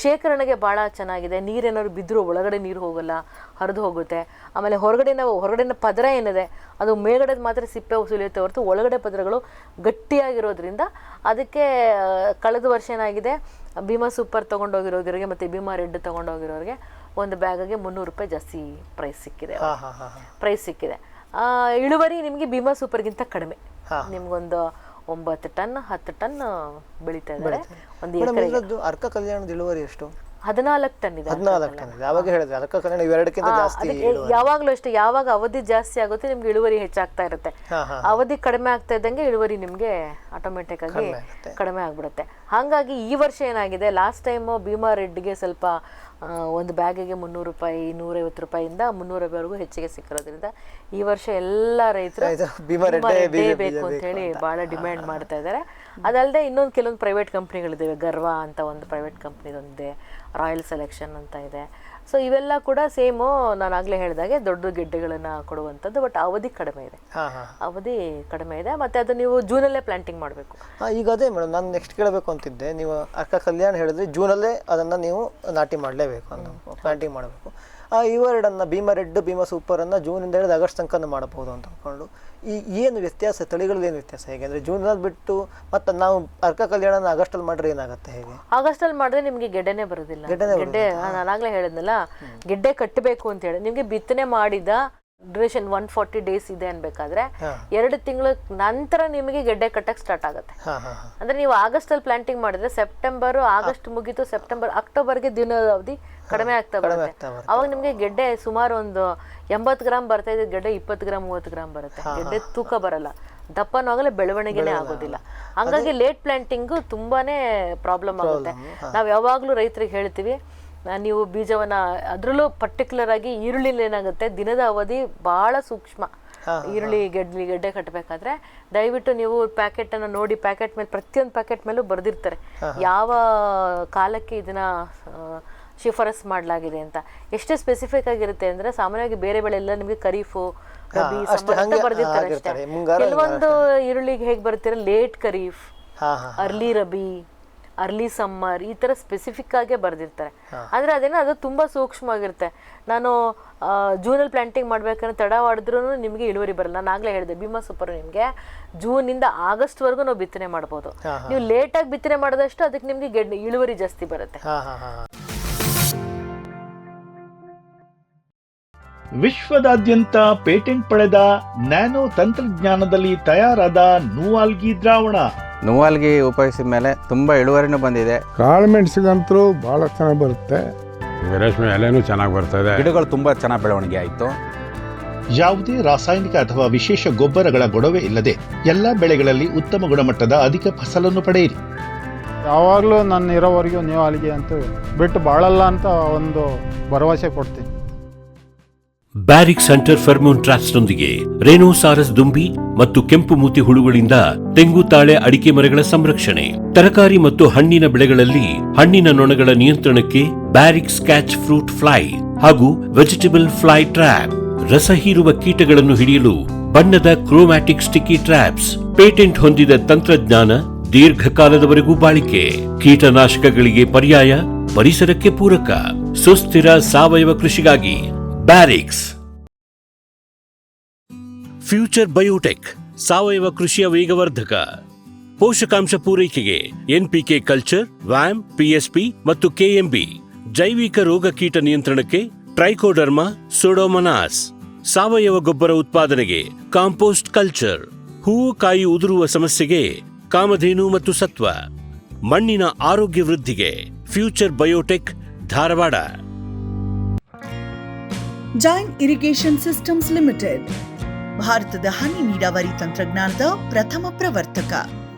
ಶೇಖರಣೆಗೆ ಭಾಳ ಚೆನ್ನಾಗಿದೆ. ನೀರೇನಾದ್ರು ಬಿದ್ದರೂ ಒಳಗಡೆ ನೀರು ಹೋಗಲ್ಲ, ಹರಿದು ಹೋಗುತ್ತೆ. ಆಮೇಲೆ ಹೊರಗಡೆನ ಪದರ ಏನಿದೆ ಅದು ಮೇಲ್ಗಡೆ ಮಾತ್ರ ಸಿಪ್ಪೆ ಸುಲಿಯುತ್ತೆ ಹೊರತು ಒಳಗಡೆ ಪದರಗಳು ಗಟ್ಟಿಯಾಗಿರೋದ್ರಿಂದ ಅದಕ್ಕೆ ಕಳೆದ ವರ್ಷ ಏನಾಗಿದೆ, ಭೀಮಾ ಸೂಪರ್ ತೊಗೊಂಡೋಗಿರೋರಿಗೆ ಮತ್ತು ಭೀಮಾ ರೆಡ್ ತೊಗೊಂಡೋಗಿರೋರಿಗೆ ಒಂದು ಬ್ಯಾಗಿಗೆ 300 ರೂಪಾಯಿ ಜಾಸ್ತಿ ಪ್ರೈಸ್ ಸಿಕ್ಕಿದೆ. ಇಳುವರಿ ನಿಮಗೆ ಭೀಮಾ ಸೂಪರ್ಗಿಂತ ಕಡಿಮೆ, ನಿಮ್ಗೊಂದು 9 ಟನ್ 10 ಟನ್ ಬೆಳೀತಾ ಇದ್ದಾರೆ ಒಂದು ಎಕರೆಗೆ. ಅರ್ಕ ಕಲ್ಯಾಣದ ಇಳುವರಿ ಎಷ್ಟು? 14 ಟನ್ ಇದೆ. 14 ಟನ್ ಇದೆ. ಅವಾಗ ಹೇಳಿದ್ರೆ ಅರ್ಕ ಕಲ್ಯಾಣ ಇವೆರಡಕ್ಕಿಂತ ಜಾಸ್ತಿ. ಯಾವಾಗಲೂ ಅಷ್ಟೇ, ಯಾವಾಗ ಅವಧಿ ಜಾಸ್ತಿ ಆಗುತ್ತೆ ನಿಮ್ಗೆ ಇಳುವರಿ ಹೆಚ್ಚಾಗ್ತಾ ಇರುತ್ತೆ. ಅವಧಿ ಕಡಿಮೆ ಆಗ್ತಾ ಇದ್ದಂಗೆ ಇಳುವರಿ ನಿಮ್ಗೆ ಆಟೋಮೆಟಿಕ್ ಆಗಿ ಕಡಿಮೆ ಆಗ್ಬಿಡುತ್ತೆ. ಹಾಗಾಗಿ ಈ ವರ್ಷ ಏನಾಗಿದೆ, ಲಾಸ್ಟ್ ಟೈಮು ಭೀಮಾ ರೆಡ್ಗೆ ಸ್ವಲ್ಪ ಒಂದು ಬ್ಯಾಗಿಗೆ 300 ರೂಪಾಯಿ 150 ರೂಪಾಯಿಂದ 300 ರೂಪಾಯಿವರೆಗೂ ಹೆಚ್ಚಿಗೆ ಸಿಕ್ಕಿರೋದ್ರಿಂದ ಈ ವರ್ಷ ಎಲ್ಲ ರೈತರು ಭೀಮಾ ರೆಡ್ಡೇ ಬೇಕು ಅಂತ ಹೇಳಿ ಭಾಳ ಡಿಮ್ಯಾಂಡ್ ಮಾಡ್ತಾ ಇದ್ದಾರೆ. ಅದಲ್ಲದೆ ಇನ್ನೊಂದು ಕೆಲವೊಂದು ಪ್ರೈವೇಟ್ ಕಂಪ್ನಿಗಳಿದ್ದಾವೆ, ಗರ್ವ ಅಂತ ಒಂದು ಪ್ರೈವೇಟ್ ಕಂಪ್ನಿದೊಂದಿದೆ, ರಾಯಲ್ ಸೆಲೆಕ್ಷನ್ ಅಂತ ಇದೆ. ಸೊ ಇವೆಲ್ಲ ಕೂಡ ಸೇಮು ನಾನು ಆಗಲೇ ಹೇಳಿದಾಗೆ ದೊಡ್ಡ ಗೆಡ್ಡೆಗಳನ್ನು ಕೊಡುವಂಥದ್ದು. ಬಟ್ ಅವಧಿ ಕಡಿಮೆ ಇದೆ, ಮತ್ತು ಅದು ನೀವು ಜೂನಲ್ಲೇ ಪ್ಲಾಂಟಿಂಗ್ ಮಾಡಬೇಕು. ಈಗ ಅದೇ ಮೇಡಮ್ ನಾನು ನೆಕ್ಸ್ಟ್ ಕೇಳಬೇಕು ಅಂತಿದ್ದೆ. ನೀವು ಅರ್ಕ ಕಲ್ಯಾಣ ಹೇಳಿದ್ರೆ ಜೂನಲ್ಲೇ ಅದನ್ನು ನೀವು ನಾಟಿ ಮಾಡಲೇಬೇಕು ಅಂತ, ಪ್ಲಾಂಟಿಂಗ್ ಮಾಡಬೇಕು. ಇವೆರಡನ್ನು ಭೀಮಾ ರೆಡ್ ಭೀಮಾ ಸೂಪರನ್ನು ಜೂನಿಂದ ಹಿಡಿದು ಆಗಸ್ಟ್ ತನಕ ಮಾಡಬಹುದು ಅಂತ ಅಂದ್ಕೊಂಡು, ಈ ಏನು ವ್ಯತ್ಯಾಸ, ತಳಿಗಳಲ್ಲಿ ಏನು ವ್ಯತ್ಯಾಸ ಹೇಗೆ ಅಂದರೆ ಜೂನಲ್ಲಿ ಬಿಟ್ಟು ಮತ್ತು ನಾವು ಅರ್ಕ ಕಲ್ಯಾಣ ಆಗಸ್ಟಲ್ಲಿ ಮಾಡಿದ್ರೆ ಏನಾಗುತ್ತೆ? ಹೇಗೆ ಆಗಸ್ಟಲ್ಲಿ ಮಾಡಿದ್ರೆ ನಿಮಗೆ ಗೆಡ್ಡೆನೇ ಬರೋದಿಲ್ಲ. ಗೆಡ್ಡೆ ನಾನಾಗಲೇ ಹೇಳಿದ್ನಲ್ಲ, ಗೆಡ್ಡೆ ಕಟ್ಟಬೇಕು ಅಂತ ಹೇಳಿ ನಿಮಗೆ ಬಿತ್ತನೆ ಮಾಡಿದ ಡ್ಯೂರೇಷನ್ 140 ಡೇಸ್ ಇದೆ ಅನ್ಬೇಕಾದ್ರೆ 2 ತಿಂಗಳ ನಂತರ ನಿಮಗೆ ಗೆಡ್ಡೆ ಕಟ್ಟಕ್ಕೆ ಸ್ಟಾರ್ಟ್ ಆಗುತ್ತೆ. ಅಂದ್ರೆ ನೀವು ಆಗಸ್ಟ್ ಅಲ್ಲಿ ಪ್ಲಾಂಟಿಂಗ್ ಮಾಡಿದ್ರೆ ಆಗಸ್ಟ್ ಮುಗಿತು, ಅಕ್ಟೋಬರ್ಗೆ ದಿನದ ಅವಧಿ ಕಡಿಮೆ ಆಗ್ತಾ ಬರುತ್ತೆ. ಅವಾಗ ನಿಮ್ಗೆ ಗೆಡ್ಡೆ ಸುಮಾರು ಒಂದು 80 ಗ್ರಾಮ್ ಬರ್ತಾ ಇದೆ, ಗೆಡ್ಡೆ 20 ಗ್ರಾಮ್ 30 ಗ್ರಾಮ್ ಬರುತ್ತೆ. ಗೆಡ್ಡೆ ತೂಕ ಬರಲ್ಲ, ದಪ್ಪನೂ ಆಗಲೇ ಬೆಳವಣಿಗೆನೇ ಆಗೋದಿಲ್ಲ. ಹಂಗಾಗಿ ಲೇಟ್ ಪ್ಲಾಂಟಿಂಗು ತುಂಬಾನೇ ಪ್ರಾಬ್ಲಮ್ ಆಗುತ್ತೆ. ನಾವ್ ಯಾವಾಗ್ಲೂ ರೈತರಿಗೆ ಹೇಳ್ತೀವಿ, ನೀವು ಬೀಜವನ್ನ, ಅದರಲ್ಲೂ ಪರ್ಟಿಕ್ಯುಲರ್ ಆಗಿ ಈರುಳ್ಳಿ ಏನಾಗುತ್ತೆ, ದಿನದ ಅವಧಿ ಬಹಳ ಸೂಕ್ಷ್ಮ. ಈರುಳ್ಳಿ ಗೆಡ್ಡೆ ಕಟ್ಟಬೇಕಾದ್ರೆ ದಯವಿಟ್ಟು ನೀವು ಪ್ಯಾಕೆಟ್ ಅನ್ನ ನೋಡಿ, ಪ್ಯಾಕೆಟ್ ಮೇಲೆ ಪ್ರತಿಯೊಂದು ಪ್ಯಾಕೆಟ್ ಮೇಲೂ ಬರೆದಿರ್ತಾರೆ ಯಾವ ಕಾಲಕ್ಕೆ ಇದನ್ನ ಶಿಫಾರಸ್ ಮಾಡಲಾಗಿದೆ ಅಂತ. ಎಷ್ಟೇ ಸ್ಪೆಸಿಫಿಕ್ ಆಗಿರುತ್ತೆ ಅಂದ್ರೆ, ಸಾಮಾನ್ಯವಾಗಿ ಬೇರೆ ಬೆಳೆ ಎಲ್ಲ ನಿಮಗೆ ಖರೀಫು, ರಬಿ ಅಂತ ಬರ್ದಿರ್ತಾರೆ ಅಷ್ಟೇ. ಕೆಲವೊಂದು ಈರುಳ್ಳಿಗೆ ಹೇಗೆ ಬರ್ತೀರ, late kharif, early rabi, early summer, ಈ ತರ ಸ್ಪೆಸಿಫಿಕ್ ಆಗೇ ಬರ್ದಿರ್ತಾರೆ. ಆದ್ರೆ ಅದು ತುಂಬಾ ಸೂಕ್ಷ್ಮವಾಗಿರುತ್ತೆ. ನಾನು ಜೂನಲ್ಲಿ ಪ್ಲಾಂಟಿಂಗ್ ಮಾಡ್ಬೇಕಂದ್ರೆ ತಡ ಮಾಡಿದ್ರು ನಿಮಗೆ ಇಳುವರಿ ಬರಲ್ಲ. ನಾನು ಆಗ್ಲೇ ಹೇಳಿದೆ, ಭೀಮಾ ಸೂಪರ್ ನಿಮಗೆ ಜೂನಿಂದ ಆಗಸ್ಟ್ ವರೆಗೂ ನಾವು ಬಿತ್ತನೆ ಮಾಡ್ಬೋದು. ನೀವು ಲೇಟಾಗಿ ಬಿತ್ತನೆ ಮಾಡಿದಷ್ಟು ಅದಕ್ಕೆ ನಿಮ್ಗೆ ಇಳುವರಿ ಜಾಸ್ತಿ ಬರುತ್ತೆ. ವಿಶ್ವದಾದ್ಯಂತ ಪೇಟೆಂಟ್ ಪಡೆದ ನ್ಯಾನೋ ತಂತ್ರಜ್ಞಾನದಲ್ಲಿ ತಯಾರಾದ ನೂವಾಲ್ಗಿ ದ್ರಾವಣ. ನೂವಾಲ್ಗಿ ಉಪಯೋಗಿಸಿದ ಮೇಲೆ ತುಂಬಾ ಇಳುವರಿನೂ ಬಂದಿದೆ. ಕಾಳು ಮೆಣಸಿಗಂತೂ ಬಹಳ ಚೆನ್ನಾಗಿ ಬರುತ್ತೆ, ರೇಷ್ಮೆ ಎಲೆನೂ ಚೆನ್ನಾಗಿ ಬರ್ತದೆ, ಗಿಡಗಳು ತುಂಬಾ ಚೆನ್ನಾಗಿ ಬೆಳವಣಿಗೆ ಆಯಿತು. ಯಾವುದೇ ರಾಸಾಯನಿಕ ಅಥವಾ ವಿಶೇಷ ಗೊಬ್ಬರಗಳ ಗೊಡವೆ ಇಲ್ಲದೆ ಎಲ್ಲ ಬೆಳೆಗಳಲ್ಲಿ ಉತ್ತಮ ಗುಣಮಟ್ಟದ ಅಧಿಕ ಫಸಲನ್ನು ಪಡೆಯಿರಿ. ಯಾವಾಗಲೂ ನನ್ನ ಇರೋವರೆಗೂ ನೂವಾಲ್ಗಿ ಅಂತ ಬಿಟ್ಟು ಬಾಳಲ್ಲ ಅಂತ ಒಂದು ಭರವಸೆ ಕೊಡ್ತೀನಿ. ಬ್ಯಾರಿಕ್ ಸೆಂಟರ್ ಫೆರ್ಮೋನ್ ಟ್ರಾಪ್ಸ್ನೊಂದಿಗೆ ರೇನೋಸಾರಸ್ ದುಂಬಿ ಮತ್ತು ಕೆಂಪು ಮೂತಿ ಹುಳುಗಳಿಂದ ತೆಂಗು, ತಾಳೆ, ಅಡಿಕೆ ಮರಗಳ ಸಂರಕ್ಷಣೆ. ತರಕಾರಿ ಮತ್ತು ಹಣ್ಣಿನ ಬೆಳೆಗಳಲ್ಲಿ ಹಣ್ಣಿನ ನೊಣಗಳ ನಿಯಂತ್ರಣಕ್ಕೆ ಬ್ಯಾರಿಕ್ ಸ್ಕ್ಯಾಚ್ ಫ್ರೂಟ್ ಫ್ಲೈ ಹಾಗೂ ವೆಜಿಟೇಬಲ್ ಫ್ಲೈ ಟ್ರ್ಯಾಪ್. ರಸ ಹೀರುವ ಕೀಟಗಳನ್ನು ಹಿಡಿಯಲು ಬಣ್ಣದ ಕ್ರೋಮ್ಯಾಟಿಕ್ ಸ್ಟಿಕ್ಕಿ ಟ್ರ್ಯಾಪ್ಸ್. ಪೇಟೆಂಟ್ ಹೊಂದಿದ ತಂತ್ರಜ್ಞಾನ, ದೀರ್ಘಕಾಲದವರೆಗೂ ಬಾಳಿಕೆ. ಕೀಟನಾಶಕಗಳಿಗೆ ಪರ್ಯಾಯ, ಪರಿಸರಕ್ಕೆ ಪೂರಕ. ಸುಸ್ಥಿರ ಸಾವಯವ ಕೃಷಿಗಾಗಿ ಬ್ಯಾರಿಕ್ಸ್. ಫ್ಯೂಚರ್ ಬಯೋಟೆಕ್ ಸಾವಯವ ಕೃಷಿಯ ವೇಗವರ್ಧಕ. ಪೋಷಕಾಂಶ ಪೂರೈಕೆಗೆ ಎನ್ಪಿಕೆ ಕಲ್ಚರ್, ವ್ಯಾಮ್, ಪಿಎಸ್ಪಿ ಮತ್ತು ಕೆಎಂಬಿ. ಜೈವಿಕ ರೋಗ ಕೀಟ ನಿಯಂತ್ರಣಕ್ಕೆ ಟ್ರೈಕೋಡರ್ಮಾ, ಸೂಡೋಮೊನಾಸ್. ಸಾವಯವ ಗೊಬ್ಬರ ಉತ್ಪಾದನೆಗೆ ಕಾಂಪೋಸ್ಟ್ ಕಲ್ಚರ್. ಹೂವು ಕಾಯಿ ಉದುರುವ ಸಮಸ್ಯೆಗೆ ಕಾಮಧೇನು ಮತ್ತು ಸತ್ವ. ಮಣ್ಣಿನ ಆರೋಗ್ಯ ವೃದ್ಧಿಗೆ future biotech, Dharwad. Jain irrigation systems limited ಭಾರತದ ಹನಿ ನೀರಾವರಿ ತಂತ್ರಜ್ಞಾನದ ಪ್ರಥಮ ಪ್ರವರ್ತಕ.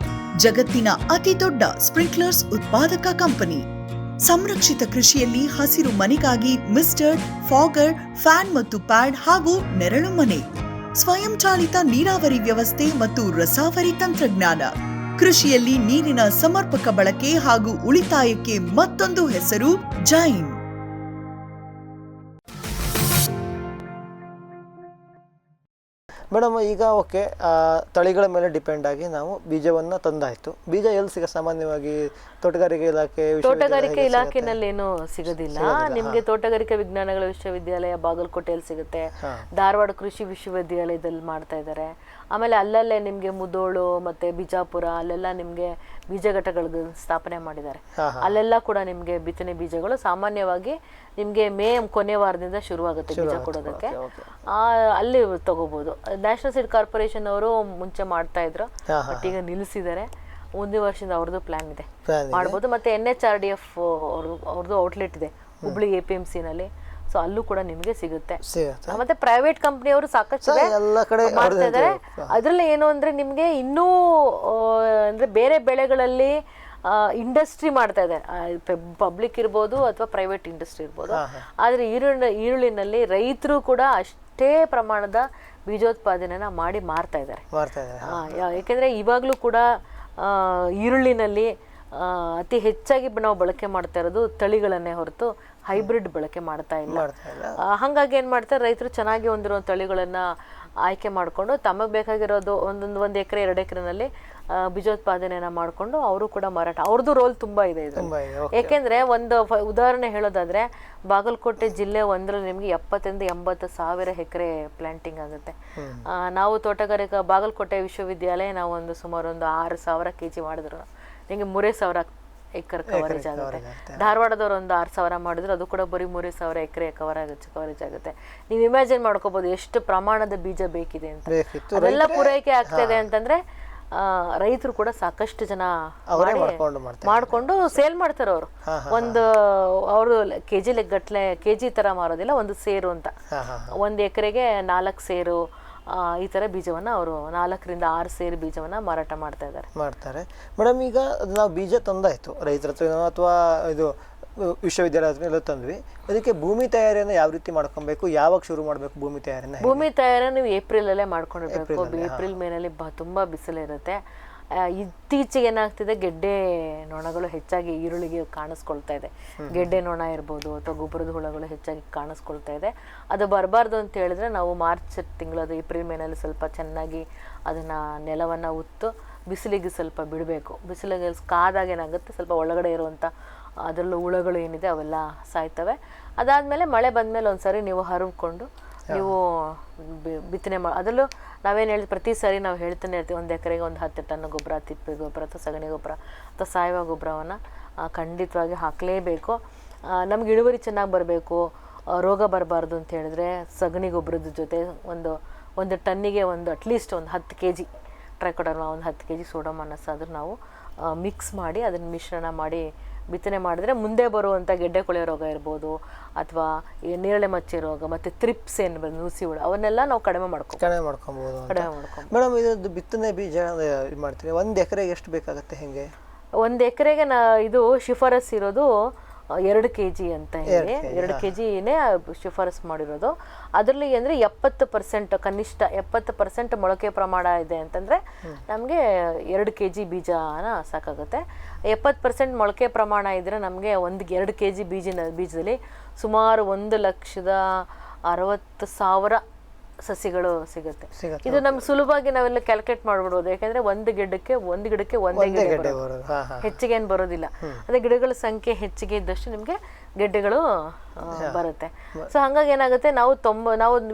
ಜಗತ್ತಿನ ಅತಿ ದೊಡ್ಡ ಸ್ಪ್ರಿಂಕ್ಲರ್ಸ್ ಉತ್ಪಾದಕ ಕಂಪನಿ. ಸಂರಕ್ಷಿತ ಕೃಷಿಯಲ್ಲಿ ಹಸಿರು ಮನೆಗಾಗಿ ಮಿಸ್ಟರ್, ಫಾಗರ್, ಫ್ಯಾನ್ ಮತ್ತು ಪ್ಯಾಡ್ ಹಾಗೂ ನೆರಳು ಮನೆ. ಸ್ವಯಂಚಾಲಿತ ನೀರಾವರಿ ವ್ಯವಸ್ಥೆ ಮತ್ತು ರಸಾವರಿ ತಂತ್ರಜ್ಞಾನ. ಕೃಷಿಯಲ್ಲಿ ನೀರಿನ ಸಮರ್ಪಕ ಬಳಕೆ ಹಾಗೂ ಉಳಿತಾಯಕ್ಕೆ ಮತ್ತೊಂದು ಹೆಸರು ಜೈನ್. ಮೇಡಮ್, ಈಗ ಓಕೆ, ತಳಿಗಳ ಮೇಲೆ ಡಿಪೆಂಡ್ ಆಗಿ ನಾವು ಬೀಜವನ್ನು ತಂದಾಯ್ತು. ಬೀಜ ಎಲ್ಲಿ ಸಿಗ ಸಾಮಾನ್ಯವಾಗಿ? ತೋಟಗಾರಿಕೆ ಇಲಾಖೆನಲ್ಲಿ ಏನು ಸಿಗೋದಿಲ್ಲ. ನಿಮ್ಗೆ ತೋಟಗಾರಿಕಾ ವಿಜ್ಞಾನಗಳ ವಿಶ್ವವಿದ್ಯಾಲಯ ಬಾಗಲಕೋಟೆಯಲ್ಲಿ ಸಿಗುತ್ತೆ, ಧಾರವಾಡ ಕೃಷಿ ವಿಶ್ವವಿದ್ಯಾಲಯದಲ್ಲಿ ಮಾಡ್ತಾ ಇದ್ದಾರೆ. ಆಮೇಲೆ ಅಲ್ಲಲ್ಲೇ ನಿಮ್ಗೆ ಮುದೋಳು ಮತ್ತೆ ಬಿಜಾಪುರ ಅಲ್ಲೆಲ್ಲ ನಿಮ್ಗೆ ಬೀಜ ಘಟಕಗಳ ಸ್ಥಾಪನೆ ಮಾಡಿದ್ದಾರೆ. ಅಲ್ಲೆಲ್ಲ ಕೂಡ ನಿಮ್ಗೆ ಬಿತ್ತನೆ ಬೀಜಗಳು ಸಾಮಾನ್ಯವಾಗಿ ನಿಮ್ಗೆ ಮೇ ಕೊನೆ ವಾರದಿಂದ ಶುರುವಾಗುತ್ತೆ ಬೀಜ ಕೊಡೋದಕ್ಕೆ. ಅಲ್ಲಿ ತಗೋಬಹುದು. ನ್ಯಾಷನಲ್ ಸೀಡ್ ಕಾರ್ಪೊರೇಷನ್ ಅವರು ಮುಂಚೆ ಮಾಡ್ತಾ ಇದ್ರು, ಬಟ್ ಈಗ ನಿಲ್ಲಿಸಿದ್ದಾರೆ. ಮುಂದಿನ ವರ್ಷದಿಂದ ಅವ್ರದ್ದು ಪ್ಲಾನ್ ಇದೆ, ಮಾಡ್ಬೋದು. ಮತ್ತೆ NHRDF ಅವ್ರದ್ದು ಔಟ್ಲೆಟ್ ಇದೆ ಹುಬ್ಳಿ APMC ನಲ್ಲಿ. ಸೊ ಅಲ್ಲೂ ಕೂಡ ನಿಮ್ಗೆ ಸಿಗುತ್ತೆ. ಮತ್ತೆ ಪ್ರೈವೇಟ್ ಕಂಪ್ನಿಯವರು ಸಾಕಷ್ಟು ಮಾಡ್ತಾ ಇದ್ದಾರೆ. ಅದ್ರಲ್ಲಿ ಏನು ಅಂದ್ರೆ ನಿಮ್ಗೆ ಇನ್ನೂ ಅಂದ್ರೆ ಬೇರೆ ಬೆಳೆಗಳಲ್ಲಿ ಇಂಡಸ್ಟ್ರಿ ಮಾಡ್ತಾ ಇದ್ದಾರೆ. ಪಬ್ಲಿಕ್ ಇರ್ಬೋದು ಅಥವಾ ಪ್ರೈವೇಟ್ ಇಂಡಸ್ಟ್ರಿ ಇರ್ಬೋದು. ಆದ್ರೆ ಈರುಳ್ಳಿನಲ್ಲಿ ರೈತರು ಕೂಡ ಅಷ್ಟೇ ಪ್ರಮಾಣದ ಬೀಜೋತ್ಪಾದನೆನ ಮಾಡಿ ಮಾರ್ತಾ ಇದ್ದಾರೆ. ಯಾಕೆಂದ್ರೆ ಇವಾಗ್ಲೂ ಕೂಡ ಈರುಳ್ಳಿನಲ್ಲಿ ಅತಿ ಹೆಚ್ಚಾಗಿ ನಾವು ಬಳಕೆ ಮಾಡ್ತಾ ಇರೋದು ತಳಿಗಳನ್ನೇ ಹೊರತು ಹೈಬ್ರಿಡ್ ಬಳಕೆ ಮಾಡ್ತಾ ಇಲ್ಲ. ಹಾಗಾಗಿ ಏನ್ ಮಾಡ್ತಾರೆ, ರೈತರು ಚೆನ್ನಾಗಿ ಹೊಂದಿರೋ ತಳಿಗಳನ್ನ ಆಯ್ಕೆ ಮಾಡಿಕೊಂಡು ತಮಗೆ ಬೇಕಾಗಿರೋದು ಒಂದು ಎಕರೆ 2 ಎಕರೆನಲ್ಲಿ ಬೀಜೋತ್ಪಾದನೆಯನ್ನ ಮಾಡಿಕೊಂಡು ಅವರು ಕೂಡ ಮಾರಾಟ. ಅವ್ರದ್ದು ರೋಲ್ ತುಂಬಾ ಇದೆ ಇದು. ಯಾಕೆಂದ್ರೆ ಒಂದು ಉದಾಹರಣೆ ಹೇಳೋದಾದ್ರೆ, ಬಾಗಲಕೋಟೆ ಜಿಲ್ಲೆ ಒಂದರಲ್ಲಿ ನಿಮ್ಗೆ 70-80 ಸಾವಿರ ಎಕರೆ ಪ್ಲಾಂಟಿಂಗ್ ಆಗುತ್ತೆ. ನಾವು ತೋಟಗಾರಿಕಾ ಬಾಗಲಕೋಟೆ ವಿಶ್ವವಿದ್ಯಾಲಯ ನಾವು ಸುಮಾರು 6,000 kg ಮಾಡಿದ್ರು ನಿಮ್ಗೆ 3,000 ಎಕರೆ ಕವರೇಜ್ ಆಗುತ್ತೆ. ಧಾರವಾಡದವ್ರು 6,000 ಮಾಡಿದ್ರು ಅದು ಕೂಡ ಬರೀ 3,000 ಎಕರೆ ಕವರೇಜ್ ಆಗುತ್ತೆ. ನೀವು ಇಮ್ಯಾಜಿನ್ ಮಾಡ್ಕೋಬಹುದು ಎಷ್ಟು ಪ್ರಮಾಣದ ಬೀಜ ಬೇಕಿದೆ ಅಂತ. ಅದೆಲ್ಲ ಪೂರೈಕೆ ಆಗ್ತದೆ ಅಂತಂದ್ರೆ ರೈತರು ಕೂಡ ಸಾಕಷ್ಟು ಜನ ಮಾಡ್ಕೊಂಡು ಸೇಲ್ ಮಾಡ್ತಾರೆ. ಅವರು ಅವರು ಕೆಜಿ ತರ ಮಾರೋದಿಲ್ಲ, ಒಂದು ಸೇರು ಅಂತ. 1 ಎಕರೆಗೆ 4 ಸೇರು ಈ ತರ ಬೀಜವನ್ನ ಅವರು 4-6 ಸೇರು ಬೀಜವನ್ನ ಮಾರಾಟ ಮಾಡ್ತಾರೆ. ಮೇಡಮ್, ಈಗ ನಾವು ಬೀಜ ತಂದಾಯ್ತು ರೈತರ ಹತ್ರ ಅಥವಾ ಇದು ವಿಶ್ವವಿದ್ಯಾಲಯ ಹತ್ರ ತಂದ್ವಿ. ಅದಕ್ಕೆ ಭೂಮಿ ತಯಾರಿಯನ್ನು ಯಾವ ರೀತಿ ಮಾಡ್ಕೊಬೇಕು, ಯಾವಾಗ ಶುರು ಮಾಡಬೇಕು ಭೂಮಿ ತಯಾರಿನ? ನೀವು ಏಪ್ರಿಲ್ ಅಲ್ಲೇ ಮಾಡ್ಕೊಂಡಿರ್ಬೇಕು. ಏಪ್ರಿಲ್ ಮೇನಲ್ಲಿ ತುಂಬಾ ಬಿಸಿಲಿರುತ್ತೆ. ಇತ್ತೀಚೆಗೆ ಏನಾಗ್ತಿದೆ, ಗೆಡ್ಡೆ ನೊಣಗಳು ಹೆಚ್ಚಾಗಿ ಈರುಳ್ಳಿಗೆ ಕಾಣಿಸ್ಕೊಳ್ತಾ ಇದೆ. ಗೆಡ್ಡೆ ನೊಣ ಇರ್ಬೋದು ಅಥವಾ ಗೊಬ್ಬರದ ಹುಳಗಳು ಹೆಚ್ಚಾಗಿ ಕಾಣಿಸ್ಕೊಳ್ತಾ ಇದೆ. ಅದು ಬರಬಾರ್ದು ಅಂತ ಹೇಳಿದ್ರೆ ನಾವು ಮಾರ್ಚ್ ತಿಂಗಳದು ಏಪ್ರಿಲ್ ಮೇನಲ್ಲಿ ಸ್ವಲ್ಪ ಚೆನ್ನಾಗಿ ಅದನ್ನ ನೆಲವನ್ನ ಉತ್ತು ಬಿಸಿಲಿಗೆ ಸ್ವಲ್ಪ ಬಿಡಬೇಕು. ಬಿಸಿಲಿಗೆ ಕಾದಾಗ ಏನಾಗುತ್ತೆ, ಸ್ವಲ್ಪ ಒಳಗಡೆ ಇರುವಂಥ ಅದರಲ್ಲೂ ಹುಳಗಳು ಏನಿದೆ ಅವೆಲ್ಲ ಸಾಯ್ತವೆ. ಅದಾದಮೇಲೆ ಮಳೆ ಬಂದಮೇಲೆ ಒಂದ್ಸರಿ ನೀವು ಹರವ್ಕೊಂಡು ನೀವು ಬಿತ್ತನೆ ಅದರಲ್ಲೂ ನಾವೇನು ಹೇಳಿ ಪ್ರತಿ ಸಾರಿ ನಾವು ಹೇಳ್ತಾನೆ ಇರ್ತೀವಿ, 1 ಎಕರೆಗೆ 10 ಟನ್ ಗೊಬ್ಬರ, ತಿಪ್ಪೆ ಗೊಬ್ಬರ ಅಥವಾ ಸಗಣಿ ಗೊಬ್ಬರ ಅಥವಾ ಸಾವಯವ ಗೊಬ್ಬರವನ್ನು ಖಂಡಿತವಾಗಿ ಹಾಕಲೇಬೇಕು. ನಮ್ಗೆ ಇಳುವರಿ ಚೆನ್ನಾಗಿ ಬರಬೇಕು, ರೋಗ ಬರಬಾರ್ದು ಅಂತ ಹೇಳಿದ್ರೆ ಸಗಣಿ ಗೊಬ್ಬರದ ಜೊತೆ ಒಂದು ಟನ್ನಿಗೆ at least 10 kg trichoderma, 10 kg pseudomonas ಆದರೂ ನಾವು ಮಿಕ್ಸ್ ಮಾಡಿ ಅದನ್ನು ಮಿಶ್ರಣ ಮಾಡಿ ಬಿತ್ತನೆ ಮಾಡಿದ್ರೆ ಮುಂದೆ ಬರುವಂಥ ಗೆಡ್ಡೆ ಕೊಳೆ ರೋಗ ಇರ್ಬೋದು ಅಥವಾ ನೇರಳೆ ಮಚ್ಚೆ ರೋಗ ಮತ್ತು ತ್ರಿಪ್ಸ್ ಏನು ನುಸಿ ಹುಳ ಅವನ್ನೆಲ್ಲ ನಾವು ಕಡಿಮೆ ಮಾಡ್ಕೊಬೋದು. ಮೇಡಮ್, ಇದು ಬಿತ್ತನೆ ಬೀಜ ಮಾಡ್ತೀವಿ, 1 ಎಕರೆಗೆ ಎಷ್ಟು ಬೇಕಾಗುತ್ತೆ? ಹೆಂಗೆ 1 ಎಕರೆಗೆ ಇದು ಶಿಫಾರಸ್ ಇರೋದು 2 kg ಅಂತ ಹೇಳಿ 2 kgನೇ ಶಿಫಾರಸ್ ಮಾಡಿರೋದು. ಅದರಲ್ಲಿ ಅಂದರೆ 70% ಕನಿಷ್ಠ 70% ಮೊಳಕೆ ಪ್ರಮಾಣ ಇದೆ ಅಂತಂದರೆ ನಮಗೆ 2 kg ಬೀಜನ ಸಾಕಾಗುತ್ತೆ. 70% ಮೊಳಕೆ ಪ್ರಮಾಣ ಇದ್ದರೆ ನಮಗೆ 2 kg ಬೀಜದಲ್ಲಿ ಸುಮಾರು 1,60,000 ಸಸಿಗಳು ಸಿಗುತ್ತೆ. ಇದು ನಮ್ಗೆ ಸುಲಭವಾಗಿ ನಾವೆಲ್ಲ ಕ್ಯಾಲ್ಕುಲೇಟ್ ಮಾಡ್ಬಿಡ್ಬೋದು. ಯಾಕಂದ್ರೆ ಒಂದು ಗಿಡಕ್ಕೆ ಒಂದೇ ಗಿಡ ಹೆಚ್ಚಿಗೆ ಏನು ಬರೋದಿಲ್ಲ. ಅದೇ ಗಿಡಗಳ ಸಂಖ್ಯೆ ಹೆಚ್ಚಿಗೆ ಇದ್ದಷ್ಟು ನಿಮ್ಗೆ ಗೆಡ್ಡೆಗಳು ಬರುತ್ತೆ. ಸೊ ಹಾಗಾಗಿ ಏನಾಗುತ್ತೆ, ನಾವು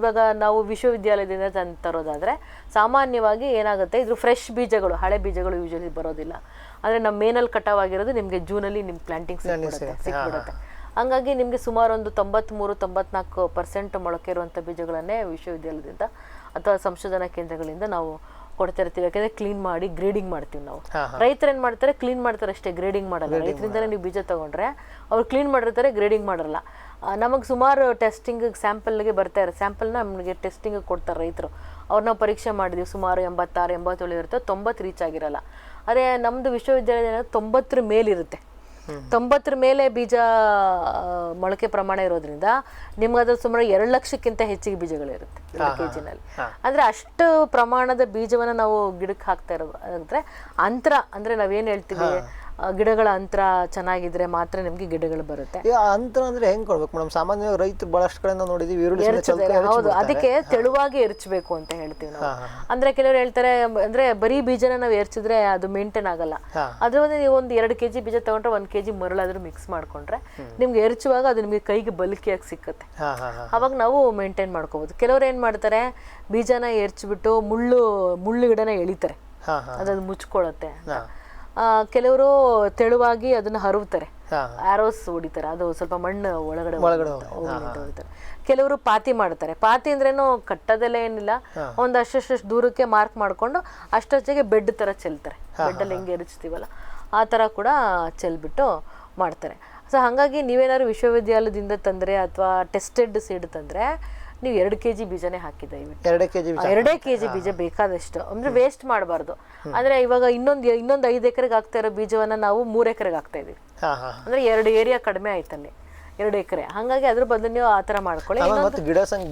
ಇವಾಗ ನಾವು ವಿಶ್ವವಿದ್ಯಾಲಯದಿಂದ ತರೋದಾದ್ರೆ ಸಾಮಾನ್ಯವಾಗಿ ಏನಾಗುತ್ತೆ, ಇದ್ರ ಫ್ರೆಶ್ ಬೀಜಗಳು, ಹಳೆ ಬೀಜಗಳು ಯೂಶಲಿ ಬರೋದಿಲ್ಲ. ಅಂದರೆ ನಮ್ಮ ಮೇನಲ್ಲಿ ಕಟಾವ್ ಆಗಿರೋದು ನಿಮಗೆ ಜೂನಲ್ಲಿ ನಿಮ್ಮ ಪ್ಲಾಂಟಿಂಗ್ ಸಿಕ್ಬಿಡುತ್ತೆ. ಹಂಗಾಗಿ ನಿಮಗೆ ಸುಮಾರು ಒಂದು 93-94% ಮೊಳಕೆ ಇರುವಂಥ ಬೀಜಗಳನ್ನೇ ವಿಶ್ವವಿದ್ಯಾಲಯದಿಂದ ಅಥವಾ ಸಂಶೋಧನಾ ಕೇಂದ್ರಗಳಿಂದ ನಾವು ಕೊಡ್ತಾ ಇರ್ತೀವಿ. ಯಾಕಂದರೆ ಕ್ಲೀನ್ ಮಾಡಿ ಗ್ರೇಡಿಂಗ್ ಮಾಡ್ತೀವಿ ನಾವು. ರೈತರು ಏನು ಮಾಡ್ತಾರೆ, ಕ್ಲೀನ್ ಮಾಡ್ತಾರೆ ಅಷ್ಟೇ, ಗ್ರೇಡಿಂಗ್ ಮಾಡಲ್ಲ. ರೈತರಿಂದಲೇ ನೀವು ಬೀಜ ತೊಗೊಂಡ್ರೆ ಅವ್ರು ಕ್ಲೀನ್ ಮಾಡಿರ್ತಾರೆ, ಗ್ರೇಡಿಂಗ್ ಮಾಡಲ್ಲ. ನಮಗೆ ಸುಮಾರು ಟೆಸ್ಟಿಂಗ್ ಸ್ಯಾಂಪಲ್ಗೆ ಬರ್ತಾರೆ, ಸ್ಯಾಂಪಲ್ನ ನಮಗೆ ಟೆಸ್ಟಿಂಗ್ ಕೊಡ್ತಾರೆ ರೈತರು. ಅವ್ರು ನಾವು ಪರೀಕ್ಷೆ ಮಾಡಿದ್ವಿ, ಸುಮಾರು 86-87 ಇರುತ್ತೆ, 90 ರೀಚ್ ಆಗಿರಲ್ಲ. ಅದೇ ನಮ್ಮದು ವಿಶ್ವವಿದ್ಯಾಲಯದ 90 ಮೇಲಿರುತ್ತೆ. 90 ಮೇಲೆ ಬೀಜ ಮೊಳಕೆ ಪ್ರಮಾಣ ಇರೋದ್ರಿಂದ ನಿಮ್ಗೆ ಅದ್ರ ಸುಮಾರು 2 ಲಕ್ಷಕ್ಕಿಂತ ಹೆಚ್ಚಿಗೆ ಬೀಜಗಳಿರುತ್ತೆ 2 kg-ನಲ್ಲಿ. ಅಂದರೆ ಅಷ್ಟು ಪ್ರಮಾಣದ ಬೀಜವನ್ನು ನಾವು ಗಿಡಕ್ಕೆ ಹಾಕ್ತಾ ಇರೋದ್ರೆ ಅಂತರ, ಅಂದರೆ ನಾವೇನು ಹೇಳ್ತೀವಿ, ಗಿಡಗಳ ಅಂತರ ಚೆನ್ನಾಗಿದ್ರೆ ಮಾತ್ರ ನಿಮ್ಗೆ ಗಿಡಗಳು ಬರುತ್ತೆ. ಅಂತರ ಅಂದ್ರೆ ಹೆಂಗ್ ಕೊಡ್ಬೇಕು ಮೇಡಮ್? ಸಾಮಾನ್ಯವಾಗಿ ರೈತರು ಬಹಳಷ್ಟು ಕಡೆ ನೋಡಿದೀವಿ, ಹೌದು, ಅದಕ್ಕೆ ತೆಳುವಾಗಿ ಎರಚಬೇಕು ಅಂತ ಹೇಳ್ತೀವಿ ನಾವು. ಅಂದ್ರೆ ಕೆಲವರು ಹೇಳ್ತಾರೆ, ಅಂದ್ರೆ ಬರೀ ಬೀಜನ ನಾವು ಎರಚಿದ್ರೆ ಅದು ಮೇಂಟೈನ್ ಆಗಲ್ಲ. ಅದ್ರ ನೀವು ಒಂದು 2 kg ಬೀಜ ತಗೊಂಡ್ರೆ 1 kg ಮರಳಾದ್ರೂ ಮಿಕ್ಸ್ ಮಾಡ್ಕೊಂಡ್ರೆ ನಿಮ್ಗೆ ಎರಚುವಾಗ ಅದು ನಿಮ್ಗೆ ಕೈಗೆ ಬಲ್ಕಿಯಾಗಿ ಸಿಕ್ಕತ್ತೆ. ಅವಾಗ ನಾವು ಮೇಂಟೈನ್ ಮಾಡ್ಕೋಬಹುದು. ಕೆಲವ್ರು ಏನ್ ಮಾಡ್ತಾರೆ, ಬೀಜನ ಎರಚ್ಬಿಟ್ಟು ಮುಳ್ಳು ಗಿಡನ ಎಳಿತಾರೆ, ಅದನ್ನು ಮುಚ್ಕೊಳ್ಳುತ್ತೆ. ಕೆಲವರು ತೆಳುವಾಗಿ ಅದನ್ನ ಹರವುತ್ತಾರೆ, ಆರೋಸ್ ಹೊಡಿತಾರೆ, ಅದು ಸ್ವಲ್ಪ ಮಣ್ಣು ಒಳಗಡೆ ಹೊಡಿತಾರೆ. ಕೆಲವರು ಪಾತಿ ಮಾಡ್ತಾರೆ. ಪಾತಿ ಅಂದ್ರೇನು ಕಟ್ಟದೆಲ್ಲ ಏನಿಲ್ಲ, ಒಂದು ಅಷ್ಟು ದೂರಕ್ಕೆ ಮಾರ್ಕ್ ಮಾಡ್ಕೊಂಡು ಅಷ್ಟೊತ್ತಿಗೆ ಬೆಡ್ ತರ ಚೆಲ್ತಾರೆ. ಬೆಡ್ಡಲ್ಲಿ ಹೆಂಗೆ ಎರಚ್ತೀವಲ್ಲ ಆ ತರ ಕೂಡ ಚೆಲ್ಬಿಟ್ಟು ಮಾಡ್ತಾರೆ. ಸೊ ಹಾಗಾಗಿ ನೀವೇನಾದ್ರು ವಿಶ್ವವಿದ್ಯಾಲಯದಿಂದ ತಂದ್ರೆ ಅಥವಾ ಟೆಸ್ಟೆಡ್ ಸೀಡ್ ತಂದ್ರೆ ನೀವು 2 kg ಬೀಜನೇ ಹಾಕಿದ್ದೆ. 2 kg ಬೀಜ ಬೇಕಾದಷ್ಟು, ಅಂದ್ರೆ ವೇಸ್ಟ್ ಮಾಡಬಾರ್ದು. ಅಂದ್ರೆ ಇವಾಗ ಇನ್ನೊಂದು 5 ಎಕರೆಗೆ ಆಗ್ತಾ ಇರೋ ಬೀಜವನ್ನ ನಾವು 3 ಎಕರೆಗೆ ಹಾಕ್ತಾ ಇದೀವಿ. ಅಂದ್ರೆ 2 ಏರಿಯಾ ಕಡಿಮೆ ಆಯ್ತಲ್ಲಿ, 2 ಎಕರೆ. ಹಾಗಾಗಿ ಅದ್ರ ಬದಲು ನೀವು ಆತರ ಮಾಡ್ಕೊಳ್ಳಿ.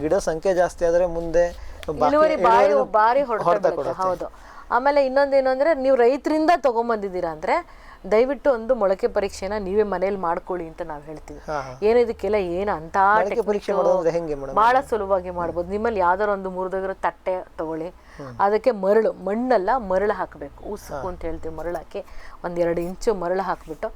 ಗಿಡ ಸಂಖ್ಯೆ ಜಾಸ್ತಿ ಆದ್ರೆ ಮುಂದೆ ಇಳುವರಿ ಭಾರಿ ಹೊಡೆತ. ಹೌದು. ಆಮೇಲೆ ಇನ್ನೊಂದೇನು ಅಂದ್ರೆ, ನೀವು ರೈತರಿಂದ ತಗೊಂಬಂದಿದ್ದೀರಾ ಅಂದ್ರೆ ದಯವಿಟ್ಟು ಒಂದು ಮೊಳಕೆ ಪರೀಕ್ಷೆನ ನೀವೇ ಮನೇಲಿ ಮಾಡ್ಕೊಳ್ಳಿ ಅಂತ ನಾವು ಹೇಳ್ತೀವಿ. ಏನು ಇದಕ್ಕೆಲ್ಲ ಏನು ಅಂತ ಬಹಳ ಸುಲಭವಾಗಿ ಮಾಡ್ಬೋದು. ನಿಮ್ಮಲ್ಲಿ ಯಾವ್ದಾರ ಒಂದು ಮುರಿದೋಗಿರೋ ತಟ್ಟೆ ತಗೊಳ್ಳಿ, ಅದಕ್ಕೆ ಮರಳು ಹಾಕಬೇಕು. ಉಸುಕು ಅಂತ ಹೇಳ್ತೀವಿ, ಮರಳು ಹಾಕಿ 1-2 ಇಂಚು ಮರಳು ಹಾಕ್ಬಿಟ್ಟು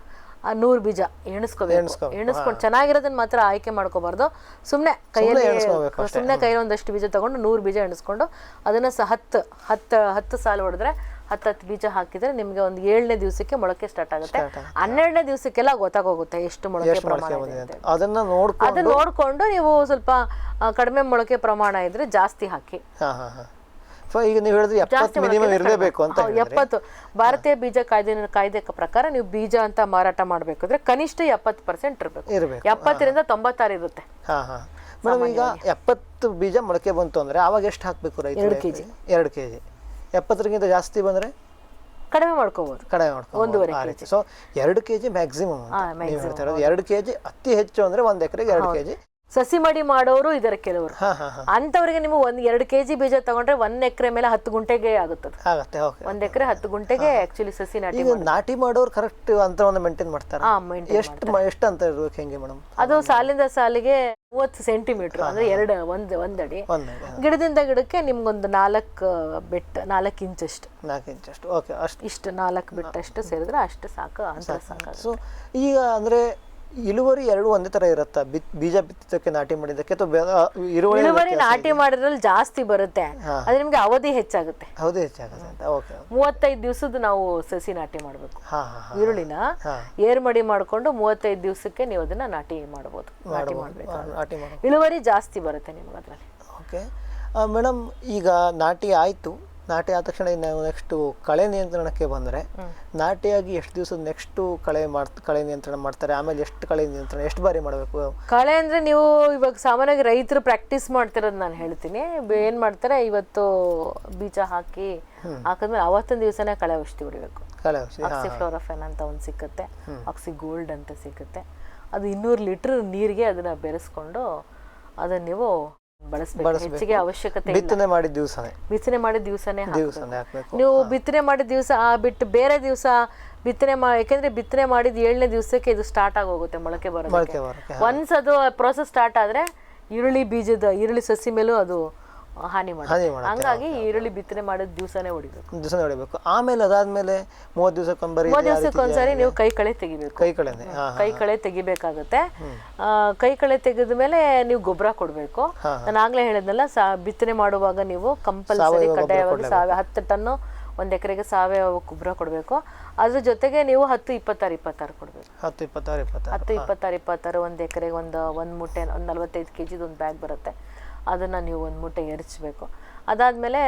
100 ಬೀಜ ಎಣಿಸ್ಕೊಂಡು ಚೆನ್ನಾಗಿರೋದನ್ನ ಮಾತ್ರ ಆಯ್ಕೆ ಮಾಡ್ಕೋಬಾರ್ದು. ಸುಮ್ಮನೆ ಕೈಯಲ್ಲಿ ಒಂದಷ್ಟು ಬೀಜ ತಗೊಂಡು 100 ಬೀಜ ಎಣಿಸ್ಕೊಂಡು ಅದನ್ನ 10 ಸಾಲು ಹೊಡೆದ್ರೆ 10 ಬೀಜ ಹಾಕಿದ್ರೆ ನಿಮ್ಗೆ ಒಂದು 7ನೇ ದಿವಸಕ್ಕೆ ಮೊಳಕೆ ಸ್ಟಾರ್ಟ್ ಆಗುತ್ತೆ. 12ನೇ ದಿವಸಕ್ಕೆಲ್ಲ ಗೊತ್ತಾಗೋಗುತ್ತೆ ಎಷ್ಟು ಮೊಳಕೆ ಪ್ರಮಾಣ ಇದೆ. ಅದನ್ನ ನೋಡ್ಕೊಂಡು ನೀವು ಸ್ವಲ್ಪ ಕಡಿಮೆ ಮೊಳಕೆ ಪ್ರಮಾಣ ಇದ್ರೆ ಜಾಸ್ತಿ ಹಾಕಿ. ಈಗ ನೀವು ಹೇಳಿದ್ರೆ 70 ಮಿನಿಮಮ್ ಇರಲೇಬೇಕು ಅಂತ. 70 ಭಾರತೀಯ ಬೀಜ ಕಾಯ್ದೆ ಪ್ರಕಾರ ನೀವು ಬೀಜ ಅಂತ ಮಾರಾಟ ಮಾಡ್ಬೇಕಾದ್ರೆ ಕನಿಷ್ಠ 70% ಇರಬೇಕು. 70ರಿಂದ 96 ಇರುತ್ತೆ. ಮೇಡಮ್, ಈಗ 70 ಬೀಜ ಮೊಳಕೆ ಬಂತು ಅಂದ್ರೆ ಅವಾಗ ಎಷ್ಟು ಹಾಕ್ಬೇಕು ರೈತರು? 2 kg. 70ಗಿಂತ ಜಾಸ್ತಿ ಬಂದ್ರೆ ಕಡಿಮೆ ಮಾಡ್ಕೋಬಹುದು, 1.5 kg. So 2 kg maximum. 2 kg ಅತಿ ಹೆಚ್ಚು ಅಂದ್ರೆ 1 ಎಕರೆಗೆ 2 kg. ಸಸಿ ಮಡಿ ಮಾಡೋರು ಇದಾರೆ ಕೆಲವರು. ಅಂತವರಿಗೆ ನೀವು 1-2 kg ಬೀಜ ತಗೊಂಡ್ರೆ 1 ಎಕರೆ ಮೇಲೆ 10 ಗುಂಟೆಗೆ ಆಗುತ್ತದೆ. 1 ಎಕರೆ 10 ಗುಂಟೆಗೆ ಆಕ್ಚುಲಿ ಸಸಿ ನಾಟಿ ಮಾಡೋರು ಕರೆಕ್ಟ್ ಅಂತರವನ್ನು ಮೇಂಟೈನ್ ಮಾಡ್ತಾರೆ. ಎಷ್ಟು ಅಂತ ಇರ್ಬೇಕು ಹೆಂಗೆ ಮೇಡಮ್? ಅದು ಸಾಲಿಂದ ಸಾಲಿಗೆ 30 ಸೆಂಟಿಮೀಟರ್, ಅಂದ್ರೆ ಒಂದ್ ಅಡಿ. ಗಿಡದಿಂದ ಗಿಡಕ್ಕೆ ನಿಮ್ಗೊಂದು 4 ಇಂಚಷ್ಟು, 4 ಇಂಚಷ್ಟು. ಓಕೆ, ಇಷ್ಟು 4 ಬಿಟ್ಟಷ್ಟು ಸೇರಿದ್ರೆ ಅಷ್ಟು ಸಾಕು, ಅಂತರ ಸಾಕು. ಸೊ ಈಗ ಅಂದ್ರೆ ಇಳುವರಿ ಎರಡು ಒಂದೇ ತರ ಇರುತ್ತಾ? ಬೀಜ ಬಿತ್ತಕ್ಕೆ ನಾಟಿ ಮಾಡಿದ್ದಕ್ಕೆ ಇಳುವರಿ ನಾಟಿ ಮಾಡಿದ್ರಲ್ಲಿ ಜಾಸ್ತಿ ಬರುತ್ತೆ, ಆದ್ರೆ ನಿಮ್ಗೆ ಅವಧಿ ಹೆಚ್ಚಾಗುತ್ತೆ. 35 ದಿವಸದ ನಾವು ಸಸಿ ನಾಟಿ ಮಾಡ್ಬೇಕು. ಈರುಳ್ಳಿನ ಏರ್ ಮಡಿ ಮಾಡ್ಕೊಂಡು 35 ದಿವಸಕ್ಕೆ ನೀವು ಅದನ್ನ ನಾಟಿ ಮಾಡಬಹುದು. ನಾಟಿ ಮಾಡ್ಬೇಕು, ಇಳುವರಿ ಜಾಸ್ತಿ ಬರುತ್ತೆ ನಿಮ್ಗೆ ಅದ್ರಲ್ಲಿ. ಓಕೆ ಮೇಡಮ್, ಈಗ ನಾಟಿ ಆಯ್ತು, ನಾಟಿ ಆದ ತಕ್ಷಣ ನಾವು ನೆಕ್ಸ್ಟ್ ಕಳೆ ನಿಯಂತ್ರಣಕ್ಕೆ ಬಂದರೆ, ನಾಟಿಯಾಗಿ ಎಷ್ಟು ದಿವಸದ ನೆಕ್ಸ್ಟ್ ಕಳೆ ನಿಯಂತ್ರಣ ಮಾಡ್ತಾರೆ? ಆಮೇಲೆ ಎಷ್ಟು ಕಳೆ ನಿಯಂತ್ರಣ ಎಷ್ಟು ಬಾರಿ ಮಾಡಬೇಕು? ಕಳೆ ಅಂದ್ರೆ ನೀವು ಇವಾಗ ಸಾಮಾನ್ಯವಾಗಿ ರೈತರು ಪ್ರಾಕ್ಟೀಸ್ ಮಾಡ್ತಿರೋದು ನಾನು ಹೇಳ್ತೀನಿ. ಏನ್ ಮಾಡ್ತಾರೆ, ಇವತ್ತು ಬೀಜ ಹಾಕಿದ್ಮೇಲೆ ಅವತ್ತಿನ ದಿವಸನೇ ಕಳೆ ಔಷಧಿ ಹೊಡಿಬೇಕು. ಆಕ್ಸಿಫ್ಲೋರೋಫೆನ್ ಅಂತ ಒಂದು ಸಿಕ್ಕುತ್ತೆ, ಆಕ್ಸಿಗೋಲ್ಡ್ ಅಂತ ಸಿಕ್ಕುತ್ತೆ. ಅದು 200 ಲೀಟರ್ ನೀರಿಗೆ ಅದನ್ನ ಬೆರೆಸ್ಕೊಂಡು ಅದನ್ನ ನೀವು ಬಳಸಬೇಕು. ಹೆಚ್ಚಿಗೆ ಅವಶ್ಯಕತೆ ಇಲ್ಲ. ಬಿತ್ತನೆ ಮಾಡಿದ ದಿವಸನೇ ನೀವು ಬಿತ್ತನೆ ಮಾಡಿದ ದಿವಸ ಬಿಟ್ಟು ಬೇರೆ ದಿವಸ ಬಿತ್ತನೆ ಯಾಕೆಂದ್ರೆ ಬಿತ್ತನೆ ಮಾಡಿದ 7ನೇ ದಿವಸಕ್ಕೆ ಇದು ಸ್ಟಾರ್ಟ್ ಆಗೋಗುತ್ತೆ ಮೊಳಕೆ ಬರೋದಕ್ಕೆ. ಒನ್ಸ್ ಅದು ಪ್ರೋಸೆಸ್ ಸ್ಟಾರ್ಟ್ ಆದ್ರೆ ಈರುಳ್ಳಿ ಸಸಿ ಮೇಲೂ ಅದು ಹಾನಿ ಮಾಡುತ್ತೆ. ಹಂಗಾಗಿ ಈರುಳ್ಳಿ ಬಿತ್ತನೆ ಮಾಡಿದ ದಿವಸನೇ ಹೊಡಿಬೇಕು, ದಿವಸನೇ ಹೊಡಿಬೇಕು. ಆಮೇಲೆ ಅದಾದ್ಮೇಲೆ 30 ದಿವಸಕ್ಕೊಂಬರಿ 30 ದಿವಸಕ್ಕೊಂದ್ಸರಿ ನೀವು ಕೈ ಕಳೆ ತೆಗಿಬೇಕು. ಕೈ ಕಳೆ ತೆಗಿಬೇಕಾಗುತ್ತೆ. ಕೈ ಕಳೆ ತೆಗೆದ ಮೇಲೆ ನೀವು ಗೊಬ್ಬರ ಕೊಡಬೇಕು. ನಾನು ಆಗ್ಲೇ ಹೇಳಿದ್ನಲ್ಲ, ಬಿತ್ತನೆ ಮಾಡುವಾಗ ನೀವು ಕಂಪಲ್ಸರಿ ಕಡ್ಡಾಯವಾಗಿ 10 ಟನ್ನು 1 ಎಕರೆಗೆ ಸಾವಯವ ಗೊಬ್ಬರ ಕೊಡಬೇಕು. ಅದ್ರ ಜೊತೆಗೆ ನೀವು 10-26-26 ಕೊಡಬೇಕು. 10-26-26 1 ಎಕರೆಗೆ ಒಂದು ಮೂಟೆ, ಒಂದು 45 kg ಒಂದು ಬ್ಯಾಗ್ ಬರುತ್ತೆ, ಅದನ್ನ ನೀವು 1 ಮೂಟೆ ಎರಚಬೇಕು. ಅದಾದ್ಮೇಲೆ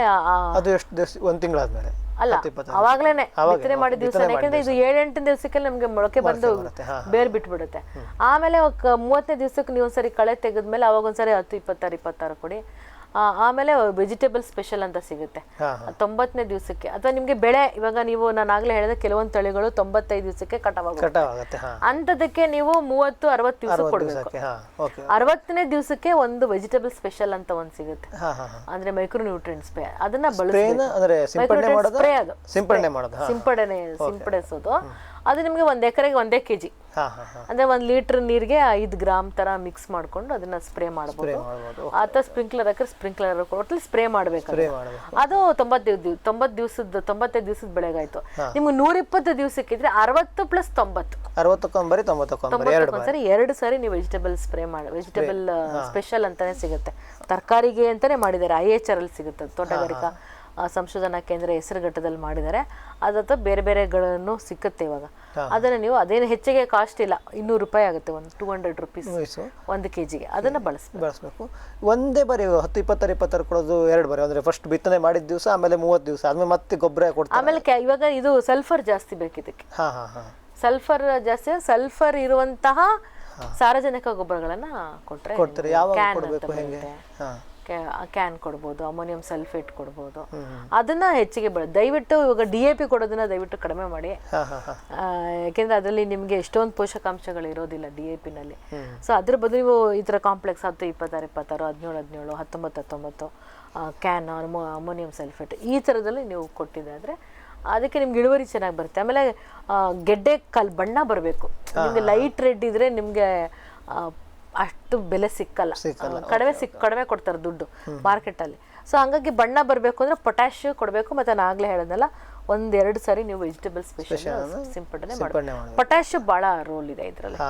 ಅದು ಎಷ್ಟು ದಿವಸ, 1 ತಿಂಗಳಾದ್ಮೇಲೆ ಅಲ್ಲ, ಅವಾಗ್ಲೇನೆ ಬಿತ್ತನೆ ಮಾಡಿದ ದಿವಸ. ಯಾಕಂದ್ರೆ ಇದು 7-8 ದಿವಸಕ್ಕೆ ನಮ್ಗೆ ಮೊಳಕೆ ಬಂದು ಬೇರ್ ಬಿಟ್ಬಿಡುತ್ತೆ. ಆಮೇಲೆ 30ನೇ ದಿವಸಕ್ಕೆ ನೀವು ಒಂದ್ಸರಿ ಕಳೆ ತೆಗೆದ್ಮೇಲೆ ಅವಾಗ ಒಂದ್ಸರಿ 10-26-26 ಕೊಡಿ. ಆಮೇಲೆ ವೆಜಿಟೇಬಲ್ ಸ್ಪೆಷಲ್ ಅಂತ ಸಿಗುತ್ತೆ 90ನೇ ದಿವಸಕ್ಕೆ. ಅಥವಾ ನಿಮ್ಗೆ ಬೆಳೆ, ಇವಾಗ ನೀವು ನಾನು ಆಗ್ಲೇ ಹೇಳಿದ್ರೆ ಕೆಲವೊಂದು ತಳಿಗಳು 95 ದಿವಸಕ್ಕೆ ಕಟಾವಾಗುತ್ತೆ. ಅಂತದಕ್ಕೆ ನೀವು 30-60 ದಿವಸ ಕೊಡ್ಬೇಕು. 60ನೇ ದಿವಸಕ್ಕೆ ಒಂದು ವೆಜಿಟೇಬಲ್ ಸ್ಪೆಷಲ್ ಅಂತ ಒಂದು ಸಿಗುತ್ತೆ, ಅಂದ್ರೆ ಮೈಕ್ರೋ ನ್ಯೂಟ್ರಿಯೆಂಟ್ ಸ್ಪ್ರೇ. ಅದನ್ನ ಸಿಂಪಡಿಸೋದು. ಅದು ನಿಮ್ಗೆ 1 ಎಕರೆಗೆ 1 kg, ಅಂದ್ರೆ 1 ಲೀಟರ್ ನೀರಿಗೆ 5 ಗ್ರಾಮ್ ತರ ಮಿಕ್ಸ್ ಮಾಡ್ಕೊಂಡು ಅದನ್ನ ಸ್ಪ್ರೇ ಮಾಡಬಹುದು. ಅಥವಾ ಸ್ಪ್ರಿಂಕ್ಲರ್ ಒಟ್ಟಲ್ಲಿ ಸ್ಪ್ರೇ ಮಾಡ್ಬೇಕು. ಅದು 95 ದಿವಸದ ಬೆಳೆಗಾಯ್ತು. ನಿಮ್ಗೆ 120 ದಿವಸಕ್ಕಿದ್ರೆ 60 + 90 2 ಸಾರಿ ನೀವು ವೆಜಿಟೇಬಲ್ ಸ್ಪ್ರೇ ವೆಜಿಟೇಬಲ್ ಸ್ಪೆಷಲ್ ಅಂತಾನೆ ಸಿಗುತ್ತೆ. ತರಕಾರಿಗೆ ಅಂತಾನೆ ಮಾಡಿದ್ದಾರೆ, IHR ಅಲ್ಲಿ ಸಿಗುತ್ತೆ, ತೋಟಗಾರಿಕಾ ಸಂಶೋಧನಾ ಕೇಂದ್ರ ಹೆಸರುಘಟ್ಟದಲ್ಲಿ ಮಾಡಿದ್ದಾರೆ. ಅದಂತ ಬೇರೆ ಬೇರೆಗಳನ್ನು ಸಿಕ್ಕುತ್ತೆ ಇವಾಗ. ಅದನ್ನ ನೀವು ಅದೇನು ಹೆಚ್ಚಿಗೆ ಕಾಸ್ಟ್ ಇಲ್ಲ, 200 ರೂಪಾಯಿ ಆಗುತ್ತೆ, ಒಂದು 200 rupees 1 kgಗೆ. ಅದನ್ನ ಬಳಸಬೇಕು. ಒಂದೇ ಬಾರಿ 10-26 ಕೊಡೋದು 2 ಬಾರಿ, ಅಂದ್ರೆ ಫಸ್ಟ್ ಬಿತ್ತನೆ ಮಾಡಿದ ದಿವಸ, ಆಮೇಲೆ 30 ದಿವಸ ಆದ್ಮೇಲೆ ಮತ್ತೆ ಗೊಬ್ಬರ ಕೊಡ್ತಾರೆ. ಆಮೇಲೆ ಇವಾಗ ಇದು ಸಲ್ಫರ್ ಜಾಸ್ತಿ ಬೇಕಿದ್ದಕ್ಕೆ. ಸಲ್ಫರ್ ಜಾಸ್ತಿ, ಸಲ್ಫರ್ ಇರುವಂತಹ ಸಾರಜನಕ ಗೊಬ್ಬರಗಳನ್ನ ಕೊಟ್ರೆ ಕ್ಯಾನ್ ಕೊಡ್ಬೋದು, ಅಮೋನಿಯಂ ಸಲ್ಫೇಟ್ ಕೊಡ್ಬೋದು. ಅದನ್ನ ಹೆಚ್ಚಿಗೆ ದಯವಿಟ್ಟು ಇವಾಗ DAP ಕೊಡೋದನ್ನ ದಯವಿಟ್ಟು ಕಡಿಮೆ ಮಾಡಿ. ಯಾಕೆಂದ್ರೆ ಅದರಲ್ಲಿ ನಿಮ್ಗೆ ಎಷ್ಟೊಂದು ಪೋಷಕಾಂಶಗಳು ಇರೋದಿಲ್ಲ DAP ನಲ್ಲಿ. ಸೊ ಅದ್ರ ಬದಲು ನೀವು ಈ ತರ ಕಾಂಪ್ಲೆಕ್ಸ್ 10-26-26 17-19-19 ಕ್ಯಾನ್ ಅಮೋನಿಯಂ ಸಲ್ಫೇಟ್ ಈ ತರದಲ್ಲಿ ನೀವು ಕೊಟ್ಟಿದ್ದಾದ್ರೆ ಅದಕ್ಕೆ ನಿಮ್ಗೆ ಇಳುವರಿ ಚೆನ್ನಾಗಿ ಬರುತ್ತೆ. ಆಮೇಲೆ ಗೆಡ್ಡೆ ಬಣ್ಣ ಬರಬೇಕು. ನಿಮ್ಗೆ ಲೈಟ್ ರೆಡ್ ಇದ್ರೆ ನಿಮ್ಗೆ ಅಷ್ಟು ಬೆಲೆ ಸಿಕ್ಕಲ್ಲ, ಕಡಿಮೆ ಕೊಡ್ತಾರೆ ದುಡ್ಡು ಮಾರ್ಕೆಟಲ್ಲಿ. ಸೊ ಹಂಗಾಗಿ ಬಣ್ಣ ಬರಬೇಕು ಅಂದ್ರೆ ಪೊಟ್ಯಾಶ್ ಕೊಡಬೇಕು. ಮತ್ತೆ ನಾನು ಆಗ್ಲೇ ಹೇಳಿದ್ನಲ್ಲ, 1-2 ಸಾರಿ ನೀವು ವೆಜಿಟೇಬಲ್ ಸ್ಪೆಷಲ್ ಸಿಂಪಡಣೆ ಮಾಡಬೇಕು. ಪೊಟ್ಯಾಶ್ ಬಹಳ ರೋಲ್ ಇದೆ ಇದರಲ್ಲಿ.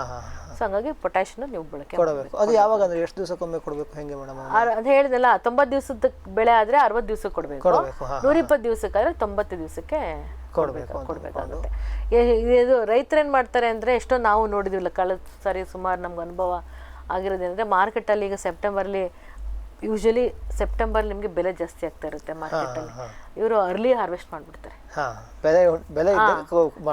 ಸೊ ಹಂಗಾಗಿ ಪೊಟ್ಯಾಶ್ನ ನೀವು ಬಳಕೆ ಮಾಡಬೇಕು. ಅದು ಯಾವಾಗ ಅಂದ್ರೆ ಎಷ್ಟು ದಿವಸಕ್ಕೊಮ್ಮೆ ಕೊಡಬೇಕು, ಹೆಂಗೆ ಮೇಡಮ್? ಅದು ಹೇಳಿದ್ನಲ್ಲ, 90 ದಿವಸದ ಬೆಳೆ ಆದ್ರೆ 60 ದಿವಸಕ್ಕೆ ಕೊಡಬೇಕು, 120 ದಿವಸಕ್ಕಾದ್ರೆ 90 ದಿವಸಕ್ಕೆ ಕೊಡ್ಬೇಕಾಗುತ್ತೆ. ಇದು ರೈತರು ಏನ್ ಮಾಡ್ತಾರೆ ಅಂದ್ರೆ, ಎಷ್ಟೋ ನಾವು ನೋಡಿದಿಲ್ಲ ಕಳೆದ ಸಾರಿ, ಸುಮಾರು ನಮ್ಗೆ ಅನುಭವ ಆಗಿರೋದೇನಂದ್ರೆ, ಮಾರ್ಕೆಟಲ್ಲಿ ಈಗ ಯೂಶಲಿ ಸೆಪ್ಟೆಂಬರ್ ನಿಮ್ಗೆ ಬೆಲೆ ಜಾಸ್ತಿ ಆಗ್ತಾ ಇರುತ್ತೆ ಮಾರ್ಕೆಟಲ್ಲಿ. ಇವರು ಅರ್ಲಿ ಹಾರ್ವೆಸ್ಟ್ ಮಾಡ್ಬಿಡ್ತಾರೆ.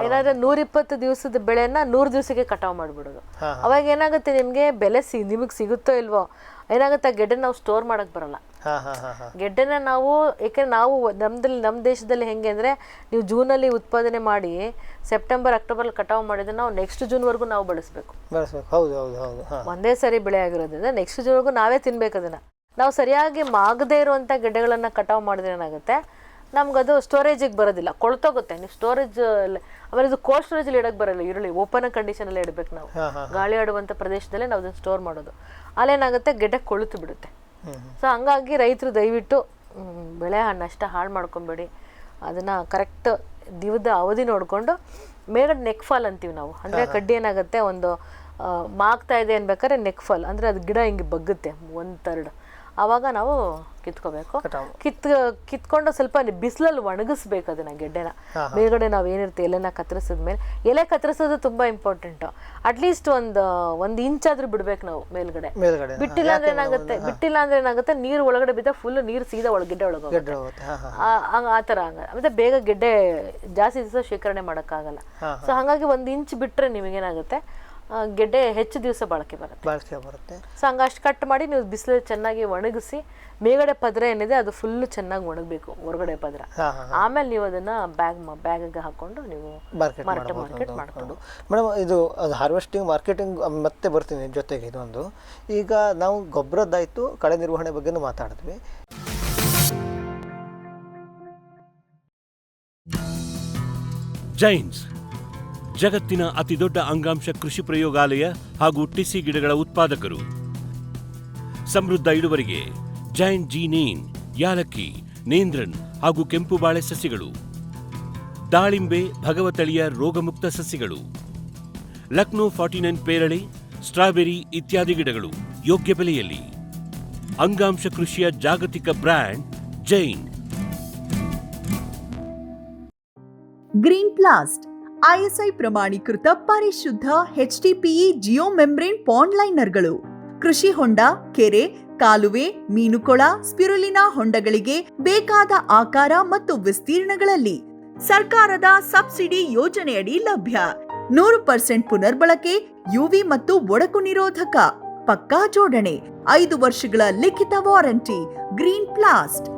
ಏನಾದ್ರೆ 120 ದಿವಸದ ಬೆಳೆನ 100 ದಿವಸಕ್ಕೆ ಕಟಾವ್ ಮಾಡ್ಬಿಡೋದು. ಅವಾಗ ಏನಾಗುತ್ತೆ, ನಿಮ್ಗೆ ಬೆಲೆ ನಿಮಗ್ ಸಿಗುತ್ತೋ ಇಲ್ವೋ, ಏನಾಗುತ್ತೆ, ಗೆಡ್ಡೆ ನಾವು ಸ್ಟೋರ್ ಮಾಡಕ್ ಬರಲ್ಲ. ಗೆಡ್ಡೆನ ನಾವು, ಯಾಕಂದ್ರೆ ನಾವು ನಮ್ಮ ದೇಶದಲ್ಲಿ ಹೆಂಗೆ ಅಂದ್ರೆ, ನೀವು ಜೂನಲ್ಲಿ ಉತ್ಪಾದನೆ ಮಾಡಿ ಸೆಪ್ಟೆಂಬರ್ ಅಕ್ಟೋಬರ್ ಕಟಾವು ಮಾಡಿದ್ರೆ ನಾವು ನೆಕ್ಸ್ಟ್ ಜೂನ್ವರೆಗೂ ನಾವು ಬಳಸಬೇಕು. ಒಂದೇ ಸರಿ ಬೆಳೆ ಆಗಿರೋದ್ರಿಂದ ನೆಕ್ಸ್ಟ್ ಜೂನ್ವರೆಗೂ ನಾವೇ ತಿನ್ಬೇಕು. ಅದನ್ನ ನಾವು ಸರಿಯಾಗಿ ಮಾಗದೇ ಇರುವಂತ ಗೆಡ್ಡೆಗಳನ್ನ ಕಟಾವು ಮಾಡಿದ್ರೆ ಏನಾಗುತ್ತೆ, ನಮ್ಗದು ಸ್ಟೋರೇಜಿಗೆ ಬರೋದಿಲ್ಲ, ಕೊಳ್ತೋಗುತ್ತೆ. ನೀವು ಸ್ಟೋರೇಜ್, ಆಮೇಲೆ ಇದು ಕೋಲ್ಡ್ ಸ್ಟೋರೇಜಲ್ಲಿ ಇಡಕ್ಕೆ ಬರಲ್ಲ. ಈರುಳ್ಳಿ ಓಪನ್ ಕಂಡೀಷನ್ ಅಲ್ಲಿ ಇಡಬೇಕು ನಾವು, ಗಾಳಿ ಆಡುವಂತ ಪ್ರದೇಶದಲ್ಲೇ ನಾವು ಅದನ್ನ ಸ್ಟೋರ್ ಮಾಡೋದು. ಅಲ್ಲೇನಾಗುತ್ತೆ, ಗೆಡ್ಡೆ ಕೊಳುತು ಬಿಡುತ್ತೆ. ಸೊ ಹಂಗಾಗಿ ರೈತರು ದಯವಿಟ್ಟು ಬೆಳೆ ನಷ್ಟ ಹಾಳು ಮಾಡ್ಕೊಬೇಡಿ. ಅದನ್ನ ಕರೆಕ್ಟ್ ದಿವದ ಅವಧಿ ನೋಡಿಕೊಂಡು, ಮೇಲ್ಗಡೆ ನೆಕ್ ಫಾಲ್ ಅಂತೀವಿ ನಾವು, ಅಂದ್ರೆ ಕಡ್ಡಿ ಏನಾಗುತ್ತೆ, ಒಂದು ಮಾಗ್ತಾ ಇದೆ ಅನ್ಬೇಕಾದ್ರೆ ನೆಕ್ ಫಾಲ್ ಅಂದ್ರೆ ಅದು ಗಿಡ ಹಿಂಗೆ ಬಗ್ಗುತ್ತೆ 1/3. ಆವಾಗ ನಾವು ಕಿತ್ಕೋಬೇಕು. ಕಿತ್ಕೊಂಡು ಸ್ವಲ್ಪ ಬಿಸಿಲಲ್ಲಿ ಒಣಗಿಸ್ಬೇಕು ಅದನ್ನ, ಗೆಡ್ಡೆನ. ಮೇಲ್ಗಡೆ ನಾವು ಏನಿರುತ್ತೆ ಎಲೆನ ಕತ್ತರಿಸಿದ್ಮೇಲೆ, ಎಲೆ ಕತ್ತರಿಸೋದು ತುಂಬಾ ಇಂಪಾರ್ಟೆಂಟ್. ಅಟ್ಲೀಸ್ಟ್ ಒಂದು ಇಂಚ್ ಆದ್ರೂ ಬಿಡ್ಬೇಕು ನಾವು ಮೇಲ್ಗಡೆ. ಬಿಟ್ಟಿಲ್ಲ ಅಂದ್ರೆ ಏನಾಗುತ್ತೆ, ನೀರು ಒಳಗಡೆ ಬಿದ್ದ ಫುಲ್ ನೀರು ಸೀದಾ ಗೆಡ್ಡೆ ಒಳಗೋಗುತ್ತೆ. ಆತರ ಮತ್ತೆ ಬೇಗ ಗೆಡ್ಡೆ ಜಾಸ್ತಿ ದಿವಸ ಶೇಖರಣೆ ಮಾಡಕ್ಕಾಗಲ್ಲ. ಸೊ ಹಾಗಾಗಿ 1 ಇಂಚ್ ಬಿಟ್ರೆ ನಿಮಗೇನಾಗುತ್ತೆ, ಗೆಡ್ಡೆ ಹೆಚ್ಚು ದಿವಸ ಬಳಕೆ ಬರುತ್ತೆ. ಸೊ ಹಂಗಷ್ಟು ಕಟ್ ಮಾಡಿ ನೀವು ಬಿಸಿಲಲ್ಲಿ ಚೆನ್ನಾಗಿ ಒಣಗಿಸಿ, ಮೇಲ್ಗಡೆ ಪದ್ರ ಏನಿದೆ ಅದು ಫುಲ್ ಚೆನ್ನಾಗಿ ಒಣಗಬೇಕು, ಹೊರಗಡೆ ಪದ್ರ. ಆಮೇಲೆ ನೀವು ಅದನ್ನ ಬ್ಯಾಗ್ಗೆ ಹಾಕೊಂಡು ನೀವು ಮಾರ್ಕೆಟ್ ಮಾಡ್ಕೊಂಡು. ಮೇಡಮ್, ಇದು ಹಾರ್ವೆಸ್ಟಿಂಗ್, ಮಾರ್ಕೆಟಿಂಗ್ ಮತ್ತೆ ಬರ್ತೀನಿ ಜೊತೆಗೆ. ಇದೊಂದು, ಈಗ ನಾವು ಗೊಬ್ಬರದ್ದಾಯ್ತು, ಕಳೆ ನಿರ್ವಹಣೆ ಬಗ್ಗೆನೂ ಮಾತಾಡಿದ್ವಿ. ಜೈನ್ಸ್ ಜಗತ್ತಿನ ಅತಿದೊಡ್ಡ ಅಂಗಾಂಶ ಕೃಷಿ ಪ್ರಯೋಗಾಲಯ ಹಾಗೂ ಟಿಸಿ ಗಿಡಗಳ ಉತ್ಪಾದಕರು. ಸಮೃದ್ಧ ಇಳುವರಿಗೆ ಜೈನ್ ಜೀನೇನ್, ಯಾಲಕ್ಕಿ, ನೇಂದ್ರನ್ ಹಾಗೂ ಕೆಂಪು ಬಾಳೆ ಸಸಿಗಳು, ದಾಳಿಂಬೆ, ಭಗವತಳಿಯ ರೋಗಮುಕ್ತ ಸಸಿಗಳು, ಲಕ್ನೋ 49 ಪೇರಳೆ, ಸ್ಟ್ರಾಬೆರಿ ಇತ್ಯಾದಿ ಗಿಡಗಳು ಯೋಗ್ಯ ಬೆಲೆಯಲ್ಲಿ. ಅಂಗಾಂಶ ಕೃಷಿಯ ಜಾಗತಿಕ ಬ್ರ್ಯಾಂಡ್ ಜೈನ್. ಗ್ರೀನ್ ಪ್ಲಾಸ್ಟ್ ISI ಪ್ರಮಾಣೀಕೃತ ಪರಿಶುದ್ಧ HDPE ಜಿಯೋ ಮೆಂಬ್ರೇನ್ ಪಾಂಡ್ ಲೈನರ್ಗಳು ಕೃಷಿ ಹೊಂಡ, ಕೆರೆ, ಕಾಲುವೆ, ಮೀನುಕೊಳ, ಸ್ಪಿರುಲಿನಾ ಹೊಂಡಗಳಿಗೆ ಬೇಕಾದ ಆಕಾರ ಮತ್ತು ವಿಸ್ತೀರ್ಣಗಳಲ್ಲಿ ಸರ್ಕಾರದ ಸಬ್ಸಿಡಿ ಯೋಜನೆಯಡಿ ಲಭ್ಯ. 100% ಪುನರ್ಬಳಕೆ, ಯುವಿ ಮತ್ತು ಒಡಕು ನಿರೋಧಕ, ಪಕ್ಕಾ ಜೋಡಣೆ, 5 ವರ್ಷಗಳ ಲಿಖಿತ warranty. Green Plast.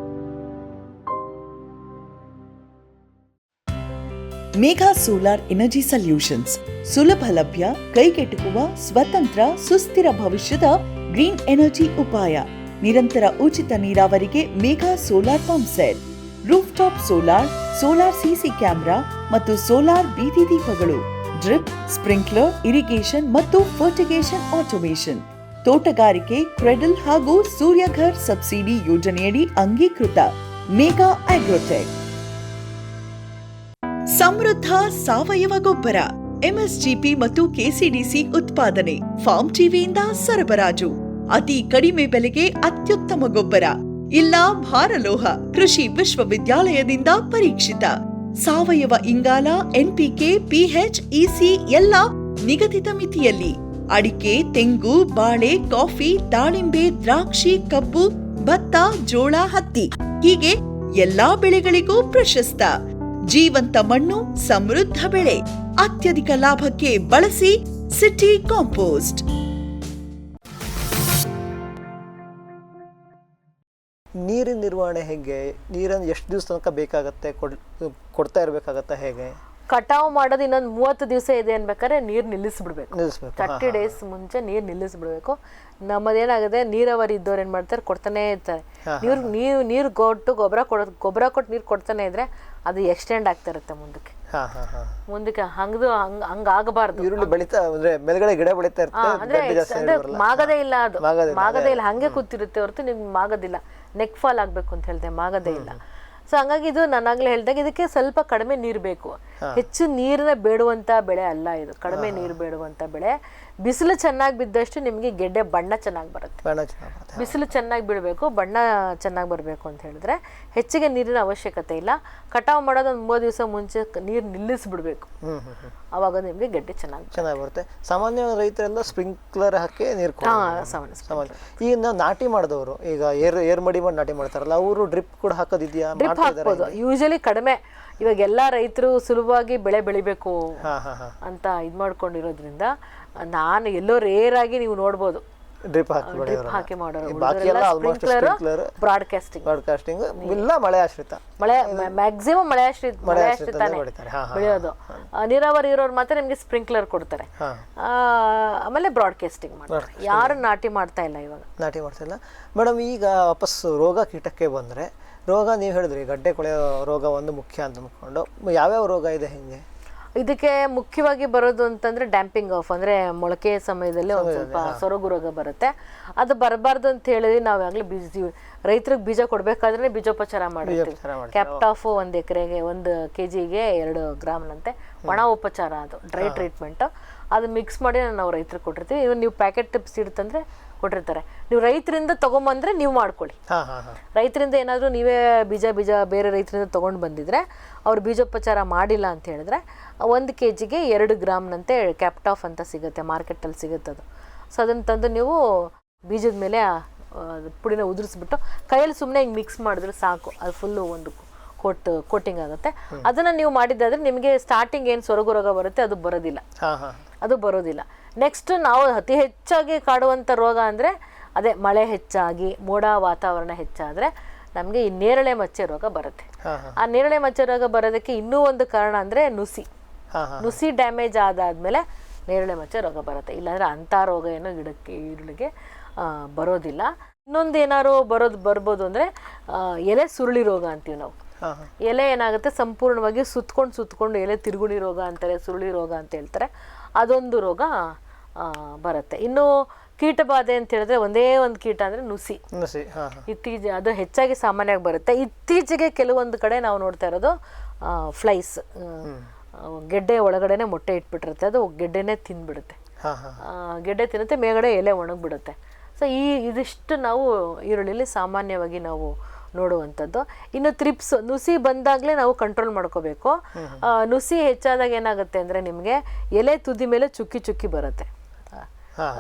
Megha Solar Energy Solutions ಸುಲಭ ಲಭ್ಯ, ಕೈಗೆಟುಕುವ, ಸ್ವತಂತ್ರ, ಸುಸ್ಥಿರ ಭವಿಷ್ಯದ ಗ್ರೀನ್ ಎನರ್ಜಿ ಉಪಾಯ. ನಿರಂತರ ಉಚಿತ ನೀರಾವರಿಗೆ Megha solar pump set, roof top solar, solar CC camera ಮತ್ತು ಸೋಲಾರ್ ಬೀದಿ ದೀಪಗಳು, ಡ್ರಿಪ್, ಸ್ಪ್ರಿಂಕ್ಲರ್, ಇರಿಗೇಷನ್ ಮತ್ತು ಫರ್ಟಿಗೇಷನ್ ಆಟೋಮೇಷನ್, ತೋಟಗಾರಿಕೆ, ಕ್ರೆಡಲ್ ಹಾಗೂ ಸೂರ್ಯಘರ್ ಸಬ್ಸಿಡಿ ಯೋಜನೆಯಡಿ ಅಂಗೀಕೃತ. ಮೇಘಾ ಆಗ್ರೋಟೆಕ್. ಸಮೃದ್ಧ ಸಾವಯವ ಗೊಬ್ಬರ, MSGP ಮತ್ತು KCDC ಉತ್ಪಾದನೆ, ಫಾರ್ಮ್ ಟಿವಿಯಿಂದ ಸರಬರಾಜು. ಅತಿ ಕಡಿಮೆ ಬೆಲೆಗೆ ಅತ್ಯುತ್ತಮ ಗೊಬ್ಬರ. ಇಲ್ಲ ಭಾರಲೋಹ, ಕೃಷಿ ವಿಶ್ವವಿದ್ಯಾಲಯದಿಂದ ಪರೀಕ್ಷಿತ. ಸಾವಯವ ಇಂಗಾಲ, NPK, PH, EC ಎಲ್ಲ ನಿಗದಿತ ಮಿತಿಯಲ್ಲಿ. ಅಡಿಕೆ, ತೆಂಗು, ಬಾಳೆ, ಕಾಫಿ, ದಾಳಿಂಬೆ, ದ್ರಾಕ್ಷಿ, ಕಬ್ಬು, ಭತ್ತ, ಜೋಳ, ಹತ್ತಿ ಹೀಗೆ ಎಲ್ಲಾ ಬೆಳೆಗಳಿಗೂ ಪ್ರಶಸ್ತ. ಜೀವಂತ ಮಣ್ಣು, ಸಮೃದ್ಧ ಬೆಳೆ, ಅತ್ಯಧಿಕ ಲಾಭಕ್ಕೆ ಬಳಸಿ ಸಿಟಿ ಕಾಂಪೋಸ್ಟ್. ನೀರಿನ ನಿರ್ವಹಣೆ ಹೇಗೆ? ನೀರನ್ನು ಎಷ್ಟು ದಿವಸ ತನಕ ಬೇಕಾಗತ್ತೆ? ಕೊಡ್ತಾ ಇರಬೇಕಾಗತ್ತಾ ಹೇಗೆ? ಕಟಾವು ಮಾಡೋದು ಇನ್ನೊಂದು 30 ದಿವಸ ಇದೆ ಅನ್ಬೇಕಾದ್ರೆ ನೀರು ನಿಲ್ಲಿಸ್ಬಿಡ್ಬೇಕು. 30 ಡೇಸ್ ಮುಂಚೆ ನೀರು ನಿಲ್ಲಿಸ್ಬಿಡ್ಬೇಕು. ನಮ್ಮದೇನಾಗಿದೆ, ನೀರಾವರಿ ಇದ್ದವ್ರು ಏನ್ ಮಾಡ್ತಾರೆ, ಕೊಡ್ತಾನೆ ಇರ್ತಾರೆ. ನೀರು ಕೊಟ್ಟು ಗೊಬ್ಬರ ಕೊಟ್ಟು ನೀರು ಕೊಡ್ತಾನೆ ಇದ್ರೆ ಅದು ಎಕ್ಸ್ಟೆಂಡ್ ಆಗ್ತಾ ಇರುತ್ತೆ ಮುಂದಕ್ಕೆ ಹಂಗಾಗಬಾರ್ದು. ಈರುಳ್ಳಿ ಬೆಳೀತಾ ಅಂದ್ರೆ ಮೇಲ್ಗಡೆ ಗಿಡ ಬೆಳೀತಾ ಅಂದ್ರೆ ಮಾಗದೇ ಇಲ್ಲ, ಅದು ಮಾಗದೇ ಇಲ್ಲ, ಹಂಗೆ ಕೂತಿರುತ್ತೆ ಹೊರತು ನಿಮ್ಗೆ ಮಾಗೋದಿಲ್ಲ. ನೆಕ್ ಫಾಲ್ ಆಗ್ಬೇಕು ಅಂತ ಹೇಳ್ದೆ, ಮಾಗದೇ ಇಲ್ಲ. ಸೊ ಹಂಗಾಗಿ ಇದು ನಾನಾಗ್ಲೇ ಹೇಳ್ದಾಗ ಇದಕ್ಕೆ ಸ್ವಲ್ಪ ಕಡಿಮೆ ನೀರು ಬೇಕು. ಹೆಚ್ಚು ನೀರನ್ನ ಬೇಡುವಂತ ಬೆಳೆ ಅಲ್ಲ ಇದು, ಕಡಿಮೆ ನೀರು ಬೇಡುವಂತ ಬೆಳೆ. ಬಿಸಿಲು ಚೆನ್ನಾಗಿ ಬಿದ್ದಷ್ಟು ನಿಮಗೆ ಗೆಡ್ಡೆ ಬಣ್ಣ ಚೆನ್ನಾಗಿ ಬರುತ್ತೆ. ಬಿಸಿಲು ಚೆನ್ನಾಗಿ ಬೀಳಬೇಕು, ಬಣ್ಣ ಚೆನ್ನಾಗಿ ಬರಬೇಕು ಅಂತ ಹೇಳಿದ್ರೆ ಹೆಚ್ಚಿಗೆ ನೀರಿನ ಅವಶ್ಯಕತೆ ಇಲ್ಲ. ಕಟಾವು ಮಾಡೋದು ಒಂದು 3 ದಿವಸ ಮುಂಚೆ ನೀರು ನಿಲ್ಲಿಸ್ಬಿಡ್ಬೇಕು, ಅವಾಗ ನಿಮಗೆ ಗೆಡ್ಡೆ ಚೆನ್ನಾಗಿ ಬರುತ್ತೆ. ಸಾಮಾನ್ಯ ರೈತರೆಲ್ಲ ಸ್ಪ್ರಿಂಕ್ಲರ್ ಹಾಕಿ ನೀರು ಈಗ ನಾವು ನಾಟಿ ಮಾಡಿದವರು, ಈಗ ಏರ್ ಮಡಿ ಮಾಡಿ ನಾಟಿ ಮಾಡ್ತಾರಲ್ಲ, ಅವರು ಡ್ರಿಪ್ ಕೂಡ ಹಾಕೋದಿದೆಯಾ? ಡ್ರಿಪ್ ಹಾಕ್ಬೋದು, ಯೂಶಲಿ ಕಡಿಮೆ. ಇವಾಗ ಎಲ್ಲಾ ರೈತರು ಸುಲಭವಾಗಿ ಬೆಳೆ ಬೆಳಿಬೇಕು ಅಂತ ಇದ್ ಮಾಡ್ಕೊಂಡಿರೋದ್ರಿಂದ ನಾನು ಎಲ್ಲೋ ರೇರ್ ಆಗಿ ನೀವು ನೋಡ್ಬೋದು ಡ್ರಿಪ್ ಹಾಕಿ ಮಾಡೋರು. ಬ್ರಾಡ್ಕಾಸ್ಟಿಂಗ್ ಇಲ್ಲ, ಮಳೆ ಆಶ್ರಿತ, ಮ್ಯಾಕ್ಸಿಮಮ್ ಮಳೆ ಆಶ್ರಿತಾನೆ ಬೆಳೆಯೋದು. ನೀರಾವರಿ ಇರೋರು ಮಾತ್ರ ನಿಮ್ಗೆ ಸ್ಪ್ರಿಂಕ್ಲರ್ ಕೊಡ್ತಾರೆ, ಆಮೇಲೆ ಬ್ರಾಡ್ಕಾಸ್ಟಿಂಗ್ ಮಾಡ್ತಾರೆ. ಯಾರು ನಾಟಿ ಮಾಡ್ತಾ ಇಲ್ಲ ಇವಾಗ. ನಾಟಿ ಮಾಡ್ತಾ ಇಲ್ಲ ಮೇಡಮ್. ಈಗ ವಾಪಸ್ ರೋಗ ಕೀಟಕ್ಕೆ ಬಂದ್ರೆ, ರೋಗ ನೀವು ಹೇಳಿದ್ರಿ ಗಡ್ಡೆ ಕೊಳೆಯೋ ರೋಗ ಒಂದು ಮುಖ್ಯ ಅಂತ ಅಂದ್ಕೊಂಡು, ಯಾವ್ಯಾವ ರೋಗ ಇದೆ ಹಿಂಗೆ? ಇದಕ್ಕೆ ಮುಖ್ಯವಾಗಿ ಬರೋದು ಅಂತಂದ್ರೆ ಡ್ಯಾಂಪಿಂಗ್ ಆಫ್, ಅಂದ್ರೆ ಮೊಳಕೆ ಸಮಯದಲ್ಲಿ ಒಂದು ಸ್ವಲ್ಪ ಸೊರಗು ರೋಗ ಬರುತ್ತೆ. ಅದು ಬರಬಾರ್ದು ಅಂತ ಹೇಳಿದ್ವಿ. ನಾವಾಗ್ಲೇ ರೈತರಿಗೆ ಬೀಜ ಕೊಡ್ಬೇಕಾದ್ರೆ ಬೀಜೋಪಚಾರ ಮಾಡ್ತೀವಿ. ಕ್ಯಾಪ್ಟಾಫ್ 1 ಎಕರೆಗೆ 1 kgಗೆ 2 ಗ್ರಾಮ್ನಂತೆ ಒಣ ಉಪಚಾರ, ಅದು ಡ್ರೈ ಟ್ರೀಟ್ಮೆಂಟ್. ಅದು ಮಿಕ್ಸ್ ಮಾಡಿ ನಾವು ರೈತರಿಗೆ ಕೊಟ್ಟಿರ್ತೀವಿ. ಇವಾಗ ನೀವು ಪ್ಯಾಕೆಟ್ ಸೀಡ್ ತಂದ್ರೆ ಕೊಟ್ಟಿರ್ತಾರೆ, ನೀವು ರೈತರಿಂದ ತಗೊಂಬಂದ್ರೆ ನೀವು ಮಾಡ್ಕೊಳ್ಳಿ. ರೈತರಿಂದ ಏನಾದರೂ ನೀವೇ ಬೀಜ ಬೇರೆ ರೈತರಿಂದ ತೊಗೊಂಡು ಬಂದಿದ್ರೆ, ಅವ್ರು ಬೀಜೋಪಚಾರ ಮಾಡಿಲ್ಲ ಅಂತ ಹೇಳಿದ್ರೆ 1 kgಗೆ 2 ಗ್ರಾಮ್ನಂತೆ ಕ್ಯಾಪ್ಟಾಫ್ ಅಂತ ಸಿಗುತ್ತೆ, ಮಾರ್ಕೆಟಲ್ಲಿ ಸಿಗುತ್ತೆ ಅದು. ಸೊ ಅದನ್ನು ತಂದು ನೀವು ಬೀಜದ ಮೇಲೆ ಪುಡಿನ ಉದುರಿಸ್ಬಿಟ್ಟು ಕೈಯಲ್ಲಿ ಸುಮ್ಮನೆ ಹಿಂಗೆ ಮಿಕ್ಸ್ ಮಾಡಿದ್ರೆ ಸಾಕು, ಅದು ಫುಲ್ಲು ಒಂದು ಕೋಟಿಂಗ್ ಆಗುತ್ತೆ. ಅದನ್ನು ನೀವು ಮಾಡಿದ್ದಾದ್ರೆ ನಿಮಗೆ ಸ್ಟಾರ್ಟಿಂಗ್ ಏನು ಸೊರಗು ರೋಗ ಬರುತ್ತೆ ಅದು ಬರೋದಿಲ್ಲ. ನೆಕ್ಸ್ಟ್ ನಾವು ಅತಿ ಹೆಚ್ಚಾಗಿ ಕಾಡುವಂಥ ರೋಗ ಅಂದರೆ ಅದೇ ಮಳೆ ಹೆಚ್ಚಾಗಿ ಮೋಡ ವಾತಾವರಣ ಹೆಚ್ಚಾದರೆ ನಮಗೆ ಈ ನೇರಳೆ ಮಚ್ಚೆ ರೋಗ ಬರುತ್ತೆ. ಆ ನೇರಳೆ ಮಚ್ಚೆ ರೋಗ ಬರೋದಕ್ಕೆ ಇನ್ನೂ ಒಂದು ಕಾರಣ ಅಂದರೆ ನುಸಿ ಡ್ಯಾಮೇಜ್ ಆದಾದ್ಮೇಲೆ ನೇರಳೆ ಮಚ್ಚೆ ರೋಗ ಬರುತ್ತೆ. ಇಲ್ಲಾಂದರೆ ಅಂಥ ರೋಗ ಏನೋ ಈರುಳ್ಳಿಗೆ ಬರೋದಿಲ್ಲ. ಇನ್ನೊಂದು ಏನಾದ್ರು ಬರ್ಬೋದು ಅಂದರೆ ಎಲೆ ಸುರುಳಿ ರೋಗ ಅಂತೀವಿ ನಾವು. ಎಲೆ ಏನಾಗುತ್ತೆ, ಸಂಪೂರ್ಣವಾಗಿ ಸುತ್ಕೊಂಡು ಎಲೆ ತಿರುಗುಣಿ ರೋಗ ಅಂತಾರೆ, ಸುರುಳಿ ರೋಗ ಅಂತ ಹೇಳ್ತಾರೆ. ಅದೊಂದು ರೋಗ ಬರುತ್ತೆ. ಇನ್ನು ಕೀಟ ಬಾಧೆ ಅಂತ ಹೇಳಿದ್ರೆ ಒಂದೇ ಒಂದು ಕೀಟ ಅಂದರೆ ನುಸಿ. ಅದು ಹೆಚ್ಚಾಗಿ ಸಾಮಾನ್ಯವಾಗಿ ಬರುತ್ತೆ. ಇತ್ತೀಚೆಗೆ ಕೆಲವೊಂದು ಕಡೆ ನಾವು ನೋಡ್ತಾ ಇರೋದು ಫ್ಲೈಸ್, ಗೆಡ್ಡೆ ಒಳಗಡೆನೆ ಮೊಟ್ಟೆ ಇಟ್ಬಿಟ್ಟಿರುತ್ತೆ, ಅದು ಗೆಡ್ಡೆನೇ ತಿಂದ್ಬಿಡುತ್ತೆ. ಗೆಡ್ಡೆ ತಿನ್ನುತ್ತೆ, ಮೇಲ್ಗಡೆ ಎಲೆ ಒಣಗಿಬಿಡುತ್ತೆ. ಸೊ ಇದಿಷ್ಟು ನಾವು ಈರುಳ್ಳಿಲಿ ಸಾಮಾನ್ಯವಾಗಿ ನಾವು ನೋಡುವಂಥದ್ದು. ಇನ್ನು ತ್ರಿಪ್ಸ್, ನುಸಿ ಬಂದಾಗಲೇ ನಾವು ಕಂಟ್ರೋಲ್ ಮಾಡ್ಕೋಬೇಕು. ನುಸಿ ಹೆಚ್ಚಾದಾಗ ಏನಾಗುತ್ತೆ ಅಂದರೆ ನಿಮಗೆ ಎಲೆ ತುದಿ ಮೇಲೆ ಚುಕ್ಕಿ ಚುಕ್ಕಿ ಬರುತ್ತೆ.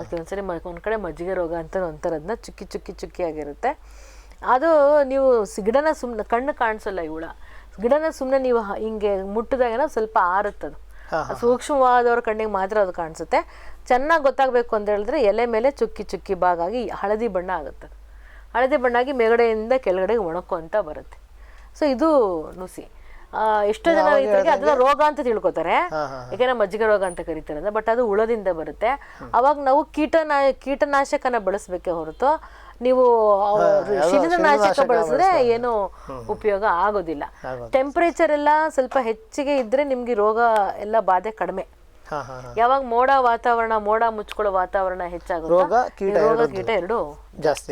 ಕೆಲವೊಂದ್ಸರಿ ಒಂದು ಕಡೆ ಮಜ್ಜಿಗೆ ರೋಗ ಅಂತ ಒಂಥರದನ್ನ ಚುಕ್ಕಿ ಚುಕ್ಕಿ ಚುಕ್ಕಿ ಆಗಿರುತ್ತೆ. ಅದು ನೀವು ಗಿಡನ ಸುಮ್ಮನೆ ಕಣ್ಣು ಕಾಣಿಸಲ್ಲ, ಈ ಹುಳ ಗಿಡನ ಸುಮ್ಮನೆ ನೀವು ಹಿಂಗೆ ಮುಟ್ಟಿದಾಗ ಸ್ವಲ್ಪ ಆರುತ್ತದು. ಸೂಕ್ಷ್ಮವಾದವ್ರ ಕಣ್ಣಿಗೆ ಮಾತ್ರ ಅದು ಕಾಣಿಸುತ್ತೆ. ಚೆನ್ನಾಗಿ ಗೊತ್ತಾಗಬೇಕು ಅಂತ ಹೇಳಿದ್ರೆ ಎಲೆ ಮೇಲೆ ಚುಕ್ಕಿ ಚುಕ್ಕಿ ಬಾಗಾಗಿ ಹಳದಿ ಬಣ್ಣ ಆಗುತ್ತೆ. ಹಳದಿ ಬಣ್ಣ ಆಗಿ ಮೇಲ್ಗಡೆಯಿಂದ ಕೆಳಗಡೆ ಒಣಕೊಂತ ಬರುತ್ತೆ. ಸೊ ಇದು ನುಸಿ. ಎಷ್ಟೋ ಜನ ರೈತರಿಗೆ ಅದನ್ನ ರೋಗ ಅಂತ ತಿಳ್ಕೊತಾರೆ, ಯಾಕೆಂದ್ರೆ ಮಜ್ಜಿಗೆ ರೋಗ ಅಂತ ಕರೀತಾರೆ. ಬಟ್ ಅದು ಹುಳದಿಂದ ಬರುತ್ತೆ. ಅವಾಗ ನಾವು ಕೀಟನಾಶಕನ ಬಳಸಬೇಕೇ ಹೊರತು ನೀವು ಶಿಲೀಂಧ್ರನಾಶಕ ಬಳಸಿದ್ರೆ ಏನು ಉಪಯೋಗ ಆಗೋದಿಲ್ಲ. ಟೆಂಪರೇಚರ್ ಎಲ್ಲ ಸ್ವಲ್ಪ ಹೆಚ್ಚಿಗೆ ಇದ್ರೆ ನಿಮ್ಗೆ ರೋಗ ಎಲ್ಲ ಬಾಧೆ ಕಡಿಮೆ. ಯಾವಾಗ ಮೋಡ ವಾತಾವರಣ, ಮೋಡ ಮುಚ್ಕೊಳ್ಳೋ ವಾತಾವರಣ ಹೆಚ್ಚಾಗುತ್ತೆ, ರೋಗ ಕೀಟ ಎರಡು ಜಾಸ್ತಿ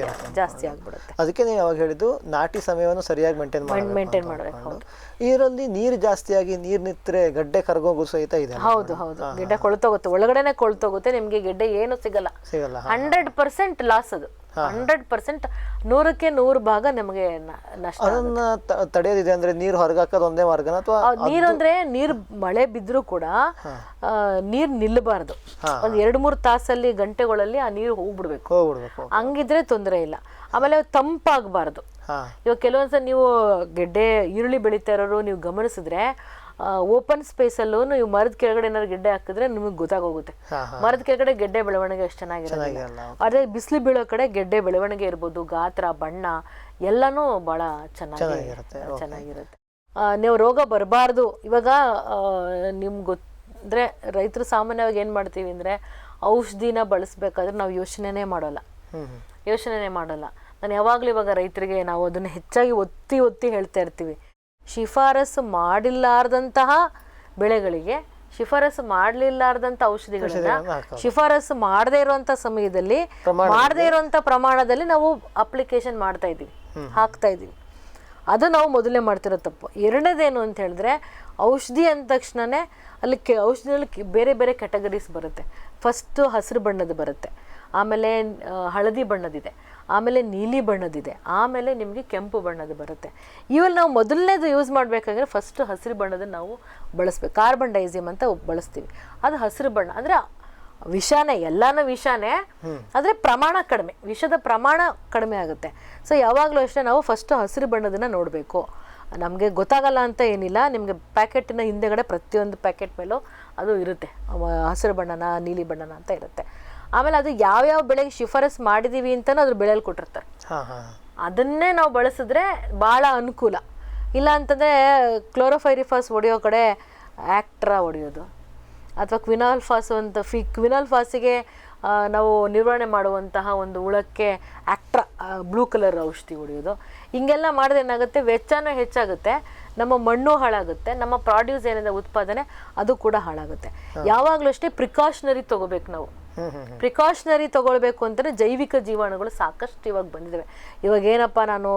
ಆಗ್ಬಿಡುತ್ತೆ. ಅದಕ್ಕೆ ನೀವು ಯಾವಾಗ ಹೇಳಿದ್ದು ನಾಟಿ ಸಮಯವನ್ನು ಸರಿಯಾಗಿ ಮೇಂಟೈನ್ ಮಾಡಬೇಕು. ಇದರಲ್ಲಿ ನೀರು ಜಾಸ್ತಿಯಾಗಿ ನೀರು ನಿಂತರೆ ಗಡ್ಡೆ ಕರಗೋಗು ಸಹಿತ ಇದೆ. ಹೌದು, ಗೆಡ್ಡೆ ಕೊಳ್ತೋಗುತ್ತೆ, ಒಳಗಡೆನೆ ಕೊಳ್ತೋಗುತ್ತೆ. ನಿಮ್ಗೆ ಗೆಡ್ಡೆ ಏನು ಸಿಗಲ್ಲ. 100% ಲಾಸ್ ಅದು. 100% 100ಕ್ಕೆ 100 ಭಾಗ ನಮಗೆ ನಷ್ಟ. ಅದನ್ನ ತಡೆಯೋದಿದೆ ಅಂದ್ರೆ ನೀರು ಹೊರಗಾಕೋದು ಒಂದೇ ಮಾರ್ಗನ ಅಥವಾ ನೀರು ಅಂದ್ರೆ ನೀರು ಮಳೆ ಬಿದ್ರೂ ಕೂಡ ನೀರ್ ನಿಲ್ಲಬಾರ್ದು. ಒಂದ್ 2-3 ತಾಸಲ್ಲಿ ಗಂಟೆಗಳಲ್ಲಿ ಆ ನೀರು ಹೋಗ್ಬಿಡ್ಬೇಕು. ಹಂಗಿದ್ರೆ ತೊಂದರೆ ಇಲ್ಲ. ಆಮೇಲೆ ತಂಪಾಗಬಾರ್ದು. ಇವಾಗ ಕೆಲವೊಂದ್ಸಲ ನೀವು ಗೆಡ್ಡೆ ಈರುಳ್ಳಿ ಬೆಳೀತಾ ಇರೋರು ನೀವು ಗಮನಿಸಿದ್ರೆ ಓಪನ್ ಸ್ಪೇಸಲ್ಲೂ ನೀವು ಮರದ ಕೆಳಗಡೆ ಏನಾದ್ರು ಗೆಡ್ಡೆ ಹಾಕಿದ್ರೆ ನಿಮಗೆ ಗೊತ್ತಾಗೋಗುತ್ತೆ. ಮರದ ಕೆಳಗಡೆ ಗೆಡ್ಡೆ ಬೆಳವಣಿಗೆ ಅಷ್ಟು ಚೆನ್ನಾಗಿರೋದಿಲ್ಲ. ಅದೇ ಬಿಸಿಲು ಬೀಳೋ ಕಡೆ ಗೆಡ್ಡೆ ಬೆಳವಣಿಗೆ ಇರ್ಬೋದು, ಗಾತ್ರ, ಬಣ್ಣ ಎಲ್ಲಾನು ಬಹಳ ಚೆನ್ನಾಗಿರುತ್ತೆ. ನೀವು ರೋಗ ಬರಬಾರ್ದು. ಇವಾಗ ನಿಮ್ಗೆ ಗೊತ್ತಂದ್ರೆ ರೈತರು ಸಾಮಾನ್ಯವಾಗಿ ಏನು ಮಾಡ್ತೀವಿ ಅಂದರೆ ಔಷಧಿನ ಬಳಸಬೇಕಾದ್ರೆ ನಾವು ಯೋಚನೆನೇ ಮಾಡೋಲ್ಲ. ನಾನು ಯಾವಾಗಲೂ ಇವಾಗ ರೈತರಿಗೆ ನಾವು ಅದನ್ನು ಹೆಚ್ಚಾಗಿ ಒತ್ತಿ ಹೇಳ್ತಾ ಇರ್ತೀವಿ. ಶಿಫಾರಸು ಮಾಡಿಲ್ಲಾರ್ದಂತಹ ಬೆಳೆಗಳಿಗೆ ಶಿಫಾರಸು ಮಾಡಲಿಲ್ಲಾರ್ದಂಥ ಔಷಧಿಗಳನ್ನ ಶಿಫಾರಸು ಮಾಡದೇ ಇರುವಂಥ ಸಮಯದಲ್ಲಿ ಮಾಡದೇ ಇರುವಂಥ ಪ್ರಮಾಣದಲ್ಲಿ ನಾವು ಅಪ್ಲಿಕೇಶನ್ ಹಾಕ್ತಾ ಇದ್ದೀವಿ. ಅದು ನಾವು ಮೊದಲೇ ಮಾಡ್ತಿರೋ ತಪ್ಪು. ಎರಡನೇದೇನು ಅಂತ ಹೇಳಿದ್ರೆ ಔಷಧಿ ಅಂದ ತಕ್ಷಣವೇ ಅಲ್ಲಿ ಔಷಧಿಯಲ್ಲಿ ಬೇರೆ ಬೇರೆ ಕ್ಯಾಟಗರೀಸ್ ಬರುತ್ತೆ. ಫಸ್ಟು ಹಸಿರು ಬಣ್ಣದ ಬರುತ್ತೆ, ಆಮೇಲೆ ಹಳದಿ ಬಣ್ಣದಿದೆ, ಆಮೇಲೆ ನೀಲಿ ಬಣ್ಣದಿದೆ, ಆಮೇಲೆ ನಿಮಗೆ ಕೆಂಪು ಬಣ್ಣದ ಬರುತ್ತೆ. ಇವೆಲ್ಲ ನಾವು ಮೊದಲನೇದು ಯೂಸ್ ಮಾಡಬೇಕಾದ್ರೆ ಫಸ್ಟ್ ಹಸಿರು ಬಣ್ಣದನ್ನು ನಾವು ಬಳಸ್ಬೇಕು. ಕಾರ್ಬನ್ ಡೈಸಿಮ್ ಅಂತ ಬಳಸ್ತೀವಿ. ಅದು ಹಸಿರು ಬಣ್ಣ ಅಂದರೆ ವಿಷಾನೇ, ಎಲ್ಲಾನು ವಿಷಾನೇ, ಆದರೆ ಪ್ರಮಾಣ ಕಡಿಮೆ, ವಿಷದ ಪ್ರಮಾಣ ಕಡಿಮೆ ಆಗುತ್ತೆ. ಸೊ ಯಾವಾಗಲೂ ಅಷ್ಟೇ ನಾವು ಫಸ್ಟ್ ಹಸಿರು ಬಣ್ಣದನ್ನು ನೋಡಬೇಕು. ನಮಗೆ ಗೊತ್ತಾಗಲ್ಲ ಅಂತ ಏನಿಲ್ಲ, ನಿಮಗೆ ಪ್ಯಾಕೆಟಿನ ಹಿಂದೆಗಡೆ ಪ್ರತಿಯೊಂದು ಪ್ಯಾಕೆಟ್ ಮೇಲೂ ಅದು ಇರುತ್ತೆ, ಹಸಿರು ಬಣ್ಣನ ನೀಲಿ ಬಣ್ಣನ ಅಂತ ಇರುತ್ತೆ. ಆಮೇಲೆ ಅದು ಯಾವ್ಯಾವ ಬೆಳೆಗೆ ಶಿಫಾರಸ್ ಮಾಡಿದೀವಿ ಅಂತಲೂ ಅದ್ರ ಬೆಳೆಯಲ್ಲಿ ಕೊಟ್ಟಿರ್ತಾರೆ. ಅದನ್ನೇ ನಾವು ಬಳಸಿದ್ರೆ ಭಾಳ ಅನುಕೂಲ. ಇಲ್ಲ ಅಂತಂದರೆ ಕ್ಲೋರೋಫೈರಿಫಾಸ್ ಹೊಡೆಯೋ ಕಡೆ ಆ್ಯಕ್ಟ್ರಾ ಹೊಡೆಯೋದು, ಅಥವಾ ಕ್ವಿನಾಲ್ಫಾಸ್ ಅಂತ ಕ್ವಿನಾಲ್ಫಾಸಿಗೆ ನಾವು ನಿರ್ವಹಣೆ ಮಾಡುವಂತಹ ಒಂದು ಹುಳಕ್ಕೆ ಆ್ಯಕ್ಟ್ರಾ ಬ್ಲೂ ಕಲರ್ ಔಷಧಿ ಹೊಡೆಯೋದು. ಹಿಂಗೆಲ್ಲ ಮಾಡಿದ್ರೆ ಏನಾಗುತ್ತೆ, ವೆಚ್ಚನೂ ಹೆಚ್ಚಾಗುತ್ತೆ, ನಮ್ಮ ಮಣ್ಣು ಹಾಳಾಗುತ್ತೆ, ನಮ್ಮ ಪ್ರಾಡ್ಯೂಸ್ ಏನಿದೆ ಉತ್ಪಾದನೆ ಅದು ಕೂಡ ಹಾಳಾಗುತ್ತೆ. ಯಾವಾಗಲೂ ಅಷ್ಟೇ ಪ್ರಿಕಾಷನರಿ ತೊಗೋಬೇಕು ನಾವು. ಪ್ರಿಕಾಷನರಿ ತೊಗೊಳ್ಬೇಕು ಅಂತಂದರೆ ಜೈವಿಕ ಜೀವಾಣುಗಳು ಸಾಕಷ್ಟು ಇವಾಗ ಬಂದಿದ್ದಾವೆ. ಇವಾಗ ಏನಪ್ಪ ನಾನು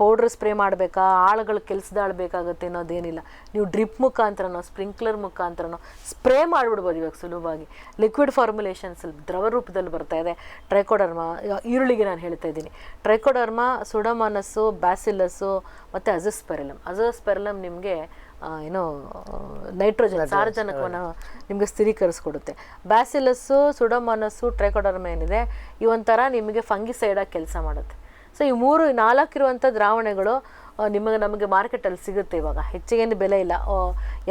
ಪೌಡ್ರ್ ಸ್ಪ್ರೇ ಮಾಡಬೇಕಾ, ಆಳುಗಳ ಕೆಲಸದಾಳ್ಬೇಕಾಗತ್ತೆ ಅನ್ನೋದೇನಿಲ್ಲ. ನೀವು ಡ್ರಿಪ್ ಮುಖಾಂತರನೋ ಸ್ಪ್ರಿಂಕ್ಲರ್ ಮುಖಾಂತರನೋ ಸ್ಪ್ರೇ ಮಾಡಿಬಿಡ್ಬೋದು ಇವಾಗ ಸುಲಭವಾಗಿ. ಲಿಕ್ವಿಡ್ ಫಾರ್ಮುಲೇಷನ್ಸ್ ದ್ರವ ರೂಪದಲ್ಲಿ ಬರ್ತಾ ಇದೆ. ಟ್ರೈಕೋಡರ್ಮಾ, ಈರುಳ್ಳಿಗೆ ನಾನು ಹೇಳ್ತಾ ಇದ್ದೀನಿ, ಟ್ರೈಕೋಡರ್ಮಾ, ಸುಡೋಮೋನಾಸು, ಬ್ಯಾಸಿಲಸ್ಸು ಮತ್ತು ಅಜೋಸ್ಪೆರಲಮ್ ನಿಮಗೆ ಏನೋ ನೈಟ್ರೋಜನ್, ಸಾರಜನಕವನ್ನು ನಿಮಗೆ ಸ್ಥಿರೀಕರಿಸ್ಕೊಡುತ್ತೆ. ಬ್ಯಾಸಿಲಸ್ಸು, ಸುಡೋಮೋನಾಸು, ಟ್ರೈಕೋಡರ್ಮಾ ಏನಿದೆ ಇವೊಂಥರ ನಿಮಗೆ ಫಂಗಿಸೈಡಾಗಿ ಕೆಲಸ ಮಾಡುತ್ತೆ. ಸೊ ಈ 3-4 ಇರುವಂಥ ದ್ರಾವಣಗಳು ನಮಗೆ ಮಾರ್ಕೆಟಲ್ಲಿ ಸಿಗುತ್ತೆ. ಇವಾಗ ಹೆಚ್ಚಿಗೇನು ಬೆಲೆ ಇಲ್ಲ,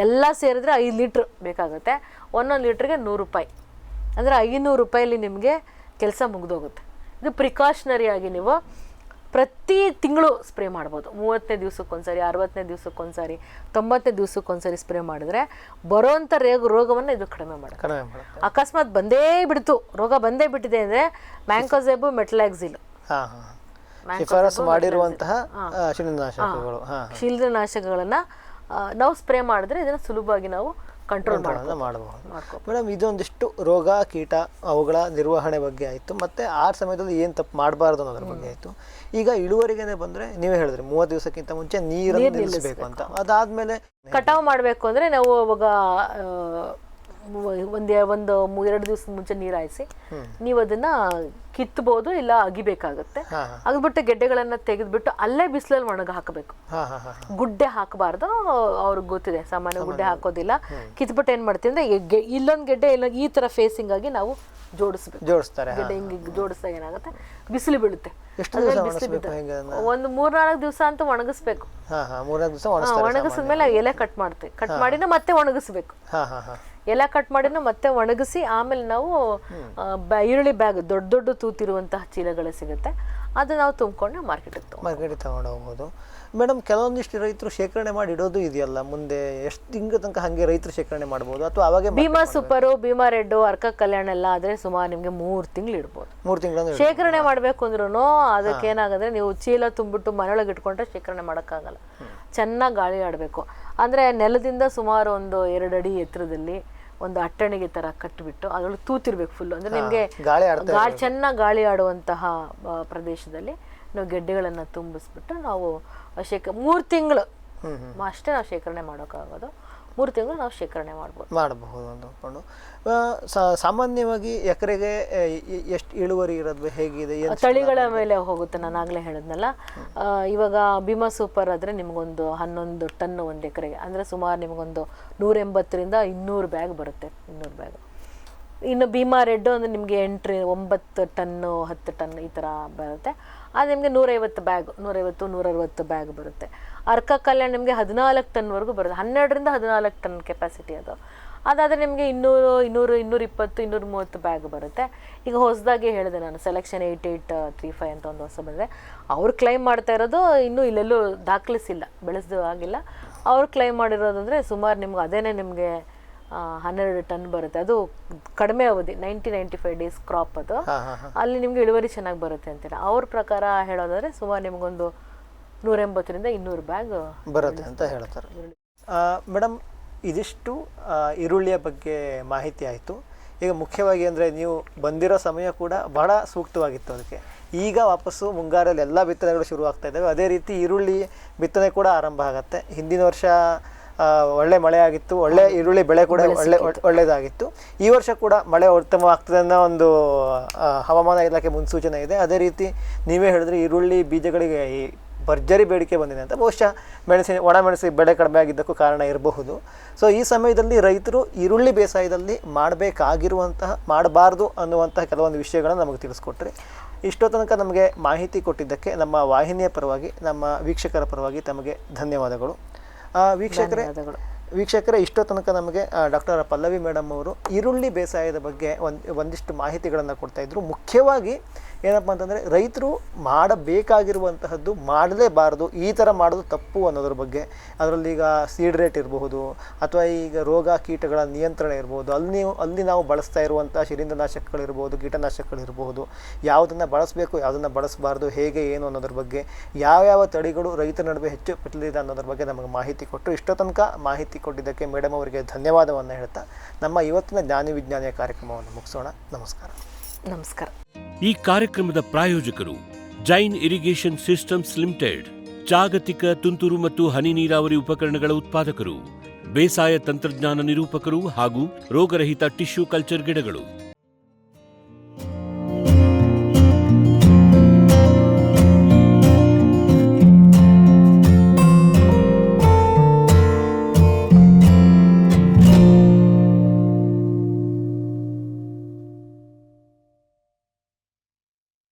ಎಲ್ಲ ಸೇರಿದ್ರೆ 5 ಲೀಟ್ರ್ ಬೇಕಾಗುತ್ತೆ. 1 ಲೀಟ್ರಿಗೆ 100 ರೂಪಾಯಿ, ಅಂದರೆ 500 ರೂಪಾಯಲ್ಲಿ ನಿಮಗೆ ಕೆಲಸ ಮುಗಿದೋಗುತ್ತೆ. ಇದು ಪ್ರಿಕಾಷನರಿಯಾಗಿ ನೀವು ಪ್ರತಿ ತಿಂಗಳು ಸ್ಪ್ರೇ ಮಾಡ್ಬೋದು. 30ನೇ ದಿವಸಕ್ಕೊಂದ್ಸರಿ, 60ನೇ ದಿವಸಕ್ಕೊಂದ್ಸರಿ, 90ನೇ ದಿವಸಕ್ಕೊಂದ್ಸರಿ ಸ್ಪ್ರೇ ಮಾಡಿದ್ರೆ ಬರೋವಂಥ ರೋಗವನ್ನು ಇದು ಕಡಿಮೆ ಮಾಡುತ್ತೆ. ಅಕಸ್ಮಾತ್ ರೋಗ ಬಂದೇ ಬಿಟ್ಟಿದೆ ಅಂದರೆ ಮ್ಯಾಂಕೋಸೆಬ್, ಮೆಟ್ಲಾಕ್ಸಿಲ್ ಮಾಡಿರುವಂತಹ ಶಿಲೀಂಧ್ರನಾಶಕಗಳನ್ನು ನಾವು ಸ್ಪ್ರೇ ಮಾಡಿದ್ರೆ ಇದನ್ನು ಸುಲಭವಾಗಿ ನಾವು ಕಂಟ್ರೋಲ್ ಮಾಡಬಹುದು. ಮೇಡಮ್, ಇದೊಂದಿಷ್ಟು ರೋಗ ಕೀಟ ಅವುಗಳ ನಿರ್ವಹಣೆ ಬಗ್ಗೆ ಆಯಿತು, ಮತ್ತು ಆ ಸಮಯದಲ್ಲಿ ಏನು ತಪ್ಪು ಮಾಡಬಾರ್ದು ಅನ್ನೋದ್ರ ಬಗ್ಗೆ ಆಯಿತು. ಈಗ ಇಳುವರಿಗೇನೆ ಬಂದರೆ ನೀವೇ ಹೇಳಿದ್ರಿ 30 ದಿವಸಕ್ಕಿಂತ ಮುಂಚೆ ನೀರನ್ನು ನಿಲ್ಲಿಸಬೇಕು ಅಂತ. ಅದಾದಮೇಲೆ ಕಟಾವು ಮಾಡಬೇಕು ಅಂದರೆ ನಾವು ಅವಾಗ ಒಂದು 2 ದಿವಸದ ಮುಂಚೆ ನೀರು ಹಾಯಿಸಿ ನೀವು ಅದನ್ನ ಕಿತ್ತಬಹುದು, ಇಲ್ಲ ಅಗಿಬೇಕಾಗುತ್ತೆ. ಅಗ್ಬಿಟ್ಟು ಗೆಡ್ಡೆಗಳನ್ನ ತೆಗೆದ್ಬಿಟ್ಟು ಅಲ್ಲೇ ಬಿಸಿಲಲ್ಲಿ ಒಣಗ ಹಾಕಬೇಕು. ಗುಡ್ಡೆ ಹಾಕಬಾರ್ದು, ಅವ್ರಿಗೆ ಗೊತ್ತಿದೆ, ಸಾಮಾನ್ಯ ಗುಡ್ಡೆ ಹಾಕೋದಿಲ್ಲ. ಕಿತ್ಬಿಟ್ಟು ಏನ್ ಮಾಡ್ತೀವಿ ಅಂದ್ರೆ ಇಲ್ಲೊಂದು ಗೆಡ್ಡೆ ಇಲ್ಲೊಂದು ಈ ತರ ಫೇಸಿಂಗ್ ಆಗಿ ನಾವು ಜೋಡಿಸ್ತಾರೆ. ಗೆಡ್ಡೆ ಹಿಂಗೆ ಜೋಡಿಸಿದಾಗ ಏನಾಗುತ್ತೆ, ಬಿಸಿಲು ಬೀಳುತ್ತೆ. ಒಂದು 3-4 ದಿವಸ ಅಂತೂ ಒಣಗಿಸ್ಬೇಕು. ಒಣಗಿಸಿದ್ಮೇಲೆ ಎಲೆ ಕಟ್ ಮಾಡ್ತೀವಿ, ಕಟ್ ಮಾಡಿನ ಮತ್ತೆ ಒಣಗಿಸ್ಬೇಕು. ಎಲೆ ಕಟ್ ಮಾಡಿನ ಮತ್ತೆ ಒಣಗಿಸಿ ಆಮೇಲೆ ನಾವು ಈರುಳ್ಳಿ ಬ್ಯಾಗ್ ದೊಡ್ಡ ತೂತಿರುವಂತಹ ಚೀಲಗಳು ಸಿಗುತ್ತೆ, ಅದು ನಾವು ತುಂಬಿಕೊಂಡು ಮಾರ್ಕೆಟಿಗೆ ತಗೊಂಡು ಹೋಗ್ಬೋದು. ಮೇಡಮ್, ಕೆಲವೊಂದಿಷ್ಟು ರೈತರು ಶೇಖರಣೆ ಮಾಡಿ ಇಡೋದು ಇದೆಯಲ್ಲ, ಮುಂದೆ ಎಷ್ಟು ತಿಂಗಳ ತನಕ ಹಾಗೆ ರೈತರು ಶೇಖರಣೆ ಮಾಡ್ಬೋದು? ಅಥವಾ ಅವಾಗೆ ಭೀಮಾ ಸೂಪರು, ಭೀಮಾ ರೆಡ್ಡು, ಅರ್ಕ ಕಲ್ಯಾಣ ಎಲ್ಲ ಆದ್ರೆ ಸುಮಾರು ನಿಮ್ಗೆ 3 ತಿಂಗಳು ಇಡ್ಬೋದು. 3 ತಿಂಗಳು ಶೇಖರಣೆ ಮಾಡ್ಬೇಕು ಅಂದ್ರೂ ಅದಕ್ಕೆ ಏನಾಗಂದ್ರೆ ನೀವು ಚೀಲ ತುಂಬಿಟ್ಟು ಮನೆಯೊಳಗೆ ಇಟ್ಕೊಂಡ್ರೆ ಶೇಖರಣೆ ಮಾಡೋಕ್ಕಾಗಲ್ಲ. ಚೆನ್ನಾಗಿ ಗಾಳಿ ಆಡಬೇಕು. ಅಂದ್ರೆ ನೆಲದಿಂದ ಸುಮಾರು ಒಂದು 2 ಅಡಿ ಎತ್ತರದಲ್ಲಿ ಒಂದು ಅಟ್ಟಣಿಗೆ ತರ ಕಟ್ಟಿಬಿಟ್ಟು ಅದ್ರೊಳಗೆ ತೂತಿರ್ಬೇಕು ಫುಲ್. ಅಂದ್ರೆ ನಿಮ್ಗೆ ಚೆನ್ನಾಗಿ ಗಾಳಿ ಆಡುವಂತಹ ಪ್ರದೇಶದಲ್ಲಿ ನಾವು ಗೆಡ್ಡೆಗಳನ್ನ ತುಂಬಿಸ್ಬಿಟ್ಟು ನಾವು 3 ತಿಂಗಳು ಅಷ್ಟೇ ನಾವು ಶೇಖರಣೆ ಮಾಡೋಕ್ಕಾಗೋದು. 3 ತಿಂಗಳು ನಾವು ಶೇಖರಣೆ ಮಾಡಬಹುದು ಅಂದ್ಕೊಂಡು. ಸಾಮಾನ್ಯವಾಗಿ ಎಕರೆಗೆ ಎಷ್ಟು ಇಳುವರಿ ಇರೋದು, ಹೇಗಿದೆ? ತಳಿಗಳ ಮೇಲೆ ಹೋಗುತ್ತೆ. ನಾನು ಆಗ್ಲೇ ಹೇಳಿದ್ನಲ್ಲ, ಇವಾಗ ಭೀಮಾ ಸೂಪರ್ ಆದ್ರೆ ನಿಮ್ಗೊಂದು 11 ಟನ್ 1 ಎಕರೆಗೆ, ಅಂದ್ರೆ ಸುಮಾರು ನಿಮ್ಗೊಂದು 180ರಿಂದ 200 ಬ್ಯಾಗ್ ಬರುತ್ತೆ. 200 ಬ್ಯಾಗ್. ಇನ್ನು ಭೀಮಾ ರೆಡ್ ಅಂದ್ರೆ ನಿಮ್ಗೆ 9 ಟನ್ನು 10 ಟನ್ ಈ ತರ ಬರುತ್ತೆ. ಅದು ನಿಮಗೆ 150 ಬ್ಯಾಗ್, 150-160 ಬ್ಯಾಗ್ ಬರುತ್ತೆ. ಅರ್ಕ ಕಲ್ಯಾಣ ನಿಮಗೆ 14 ಟನ್ವರೆಗೂ ಬರುತ್ತೆ. 12ರಿಂದ 14 ಟನ್ ಕೆಪಾಸಿಟಿ ಅದು. ಅದಾದರೆ ನಿಮಗೆ 200-220-230 ಬ್ಯಾಗ್ ಬರುತ್ತೆ. ಈಗ ಹೊಸದಾಗಿ ಹೇಳಿದೆ ನಾನು, ಸೆಲೆಕ್ಷನ್ 8835 ಅಂತ ಒಂದು ಹೊಸ ಬಂದರೆ, ಅವ್ರು ಕ್ಲೈಮ್ ಮಾಡ್ತಾ ಇರೋದು ಇನ್ನೂ ಇಲ್ಲೆಲ್ಲೂ ದಾಖಲಿಸಿಲ್ಲ, ಬೆಳೆಸೋದು ಆಗಿಲ್ಲ. ಅವ್ರು ಕ್ಲೈಮ್ ಮಾಡಿರೋದಂದರೆ ಸುಮಾರು ನಿಮ್ಗೆ ಅದೇನೇ ನಿಮಗೆ 12 ಟನ್ ಬರುತ್ತೆ. ಅದು ಕಡಿಮೆ ಅವಧಿ, 90-95 ಡೇಸ್ ಕ್ರಾಪ್ ಅದು. ಅಲ್ಲಿ ನಿಮ್ಗೆ ಇಳುವರಿ ಚೆನ್ನಾಗಿ ಬರುತ್ತೆ ಅಂತೀರ. ಅವ್ರ ಪ್ರಕಾರ ಹೇಳೋದಾದ್ರೆ ಸುಮಾರು ನಿಮ್ಗೊಂದು 180ರಿಂದ 200 ಬ್ಯಾಗ್ ಬರುತ್ತೆ ಅಂತ ಹೇಳ್ತಾರೆ. ಮೇಡಮ್, ಇದಿಷ್ಟು ಈರುಳ್ಳಿಯ ಬಗ್ಗೆ ಮಾಹಿತಿ ಆಯಿತು. ಈಗ ಮುಖ್ಯವಾಗಿ ಅಂದರೆ ನೀವು ಬಂದಿರೋ ಸಮಯ ಕೂಡ ಬಹಳ ಸೂಕ್ತವಾಗಿತ್ತು ಅದಕ್ಕೆ. ಈಗ ವಾಪಸ್ಸು ಮುಂಗಾರಲ್ಲಿ ಎಲ್ಲ ಬಿತ್ತನೆಗಳು ಶುರು ಆಗ್ತಾ ಇದ್ದಾವೆ. ಅದೇ ರೀತಿ ಈರುಳ್ಳಿ ಬಿತ್ತನೆ ಕೂಡ ಆರಂಭ ಆಗುತ್ತೆ. ಹಿಂದಿನ ವರ್ಷ ಒಳ್ಳೆ ಮಳೆ ಆಗಿತ್ತು, ಒಳ್ಳೆ ಈರುಳ್ಳಿ ಬೆಳೆ ಕೂಡ ಒಳ್ಳೆಯದಾಗಿತ್ತು. ಈ ವರ್ಷ ಕೂಡ ಮಳೆ ಉತ್ತಮವಾಗ್ತದೆ ಅನ್ನೋ ಒಂದು ಹವಾಮಾನ ಇಲಾಖೆ ಮುನ್ಸೂಚನೆ ಇದೆ. ಅದೇ ರೀತಿ ನೀವೇ ಹೇಳಿದ್ರೆ ಈರುಳ್ಳಿ ಬೀಜಗಳಿಗೆ ಭರ್ಜರಿ ಬೇಡಿಕೆ ಬಂದಿದೆ ಅಂತ. ಬಹುಶಃ ಒಣಮೆಣಸಿನ ಬೆಳೆ ಕಡಿಮೆ ಆಗಿದ್ದಕ್ಕೂ ಕಾರಣ ಇರಬಹುದು. ಸೊ ಈ ಸಮಯದಲ್ಲಿ ರೈತರು ಈರುಳ್ಳಿ ಬೇಸಾಯದಲ್ಲಿ ಮಾಡಬಾರ್ದು ಅನ್ನುವಂತಹ ಕೆಲವೊಂದು ವಿಷಯಗಳನ್ನು ನಮಗೆ ತಿಳಿಸ್ಕೊಟ್ರಿ. ಇಷ್ಟೋ ತನಕ ನಮಗೆ ಮಾಹಿತಿ ಕೊಟ್ಟಿದ್ದಕ್ಕೆ ನಮ್ಮ ವಾಹಿನಿಯ ಪರವಾಗಿ, ನಮ್ಮ ವೀಕ್ಷಕರ ಪರವಾಗಿ ತಮಗೆ ಧನ್ಯವಾದಗಳು. ವೀಕ್ಷಕರೇ, ಇಷ್ಟೋ ತನಕ ನಮಗೆ ಡಾಕ್ಟರ್ ಪಲ್ಲವಿ ಮೇಡಮ್ ಅವರು ಈರುಳ್ಳಿ ಬೇಸಾಯದ ಬಗ್ಗೆ ಒಂದಿಷ್ಟು ಮಾಹಿತಿಗಳನ್ನು ಕೊಡ್ತಾಯಿದ್ರು. ಮುಖ್ಯವಾಗಿ ಏನಪ್ಪ ಅಂತಂದರೆ ರೈತರು ಮಾಡಬೇಕಾಗಿರುವಂತಹದ್ದು ಮಾಡಲೇಬಾರದು, ಈ ಥರ ಮಾಡೋದು ತಪ್ಪು ಅನ್ನೋದ್ರ ಬಗ್ಗೆ. ಅದರಲ್ಲಿ ಈಗ ಸೀಡ್ ರೇಟ್ ಇರಬಹುದು, ಅಥವಾ ಈಗ ರೋಗ ಕೀಟಗಳ ನಿಯಂತ್ರಣ ಇರ್ಬೋದು, ಅಲ್ಲಿ ನಾವು ಬಳಸ್ತಾ ಇರುವಂಥ ಶಿಲೀಂಧ್ರನಾಶಕಗಳಿರ್ಬೋದು, ಕೀಟನಾಶಕಗಳಿರ್ಬೋದು, ಯಾವುದನ್ನು ಬಳಸಬೇಕು ಯಾವುದನ್ನು ಬಳಸಬಾರ್ದು, ಹೇಗೆ ಏನು ಅನ್ನೋದ್ರ ಬಗ್ಗೆ, ಯಾವ್ಯಾವ ತಳಿಗಳು ರೈತರ ನಡುವೆ ಹೆಚ್ಚು ಪ್ರಚಲಿತ ಅನ್ನೋದ್ರ ಬಗ್ಗೆ ನಮಗೆ ಮಾಹಿತಿ ಕೊಟ್ಟರು. ಇಷ್ಟೋ ತನಕ ಮಾಹಿತಿ ಕೊಟ್ಟಿದ್ದಕ್ಕೆ ಮೇಡಮ್ ಅವರಿಗೆ ಧನ್ಯವಾದವನ್ನು ಹೇಳ್ತಾ ನಮ್ಮ ಇವತ್ತಿನ ಜ್ಞಾನಿ ವಿಜ್ಞಾನಿಯ ಕಾರ್ಯಕ್ರಮವನ್ನು ಮುಗಿಸೋಣ. ನಮಸ್ಕಾರ. ಈ ಕಾರ್ಯಕ್ರಮದ ಪ್ರಾಯೋಜಕರು ಜೈನ್ ಇರಿಗೇಷನ್ ಸಿಸ್ಟಮ್ಸ್ ಲಿಮಿಟೆಡ್, ಜಾಗತಿಕ ತುಂತುರು ಮತ್ತು ಹನಿ ನೀರಾವರಿ ಉಪಕರಣಗಳ ಉತ್ಪಾದಕರು, ಬೇಸಾಯ ತಂತ್ರಜ್ಞಾನ ನಿರೂಪಕರು ಹಾಗೂ ರೋಗರಹಿತ ಟಿಶ್ಯೂ ಕಲ್ಚರ್ ಗಿಡಗಳು.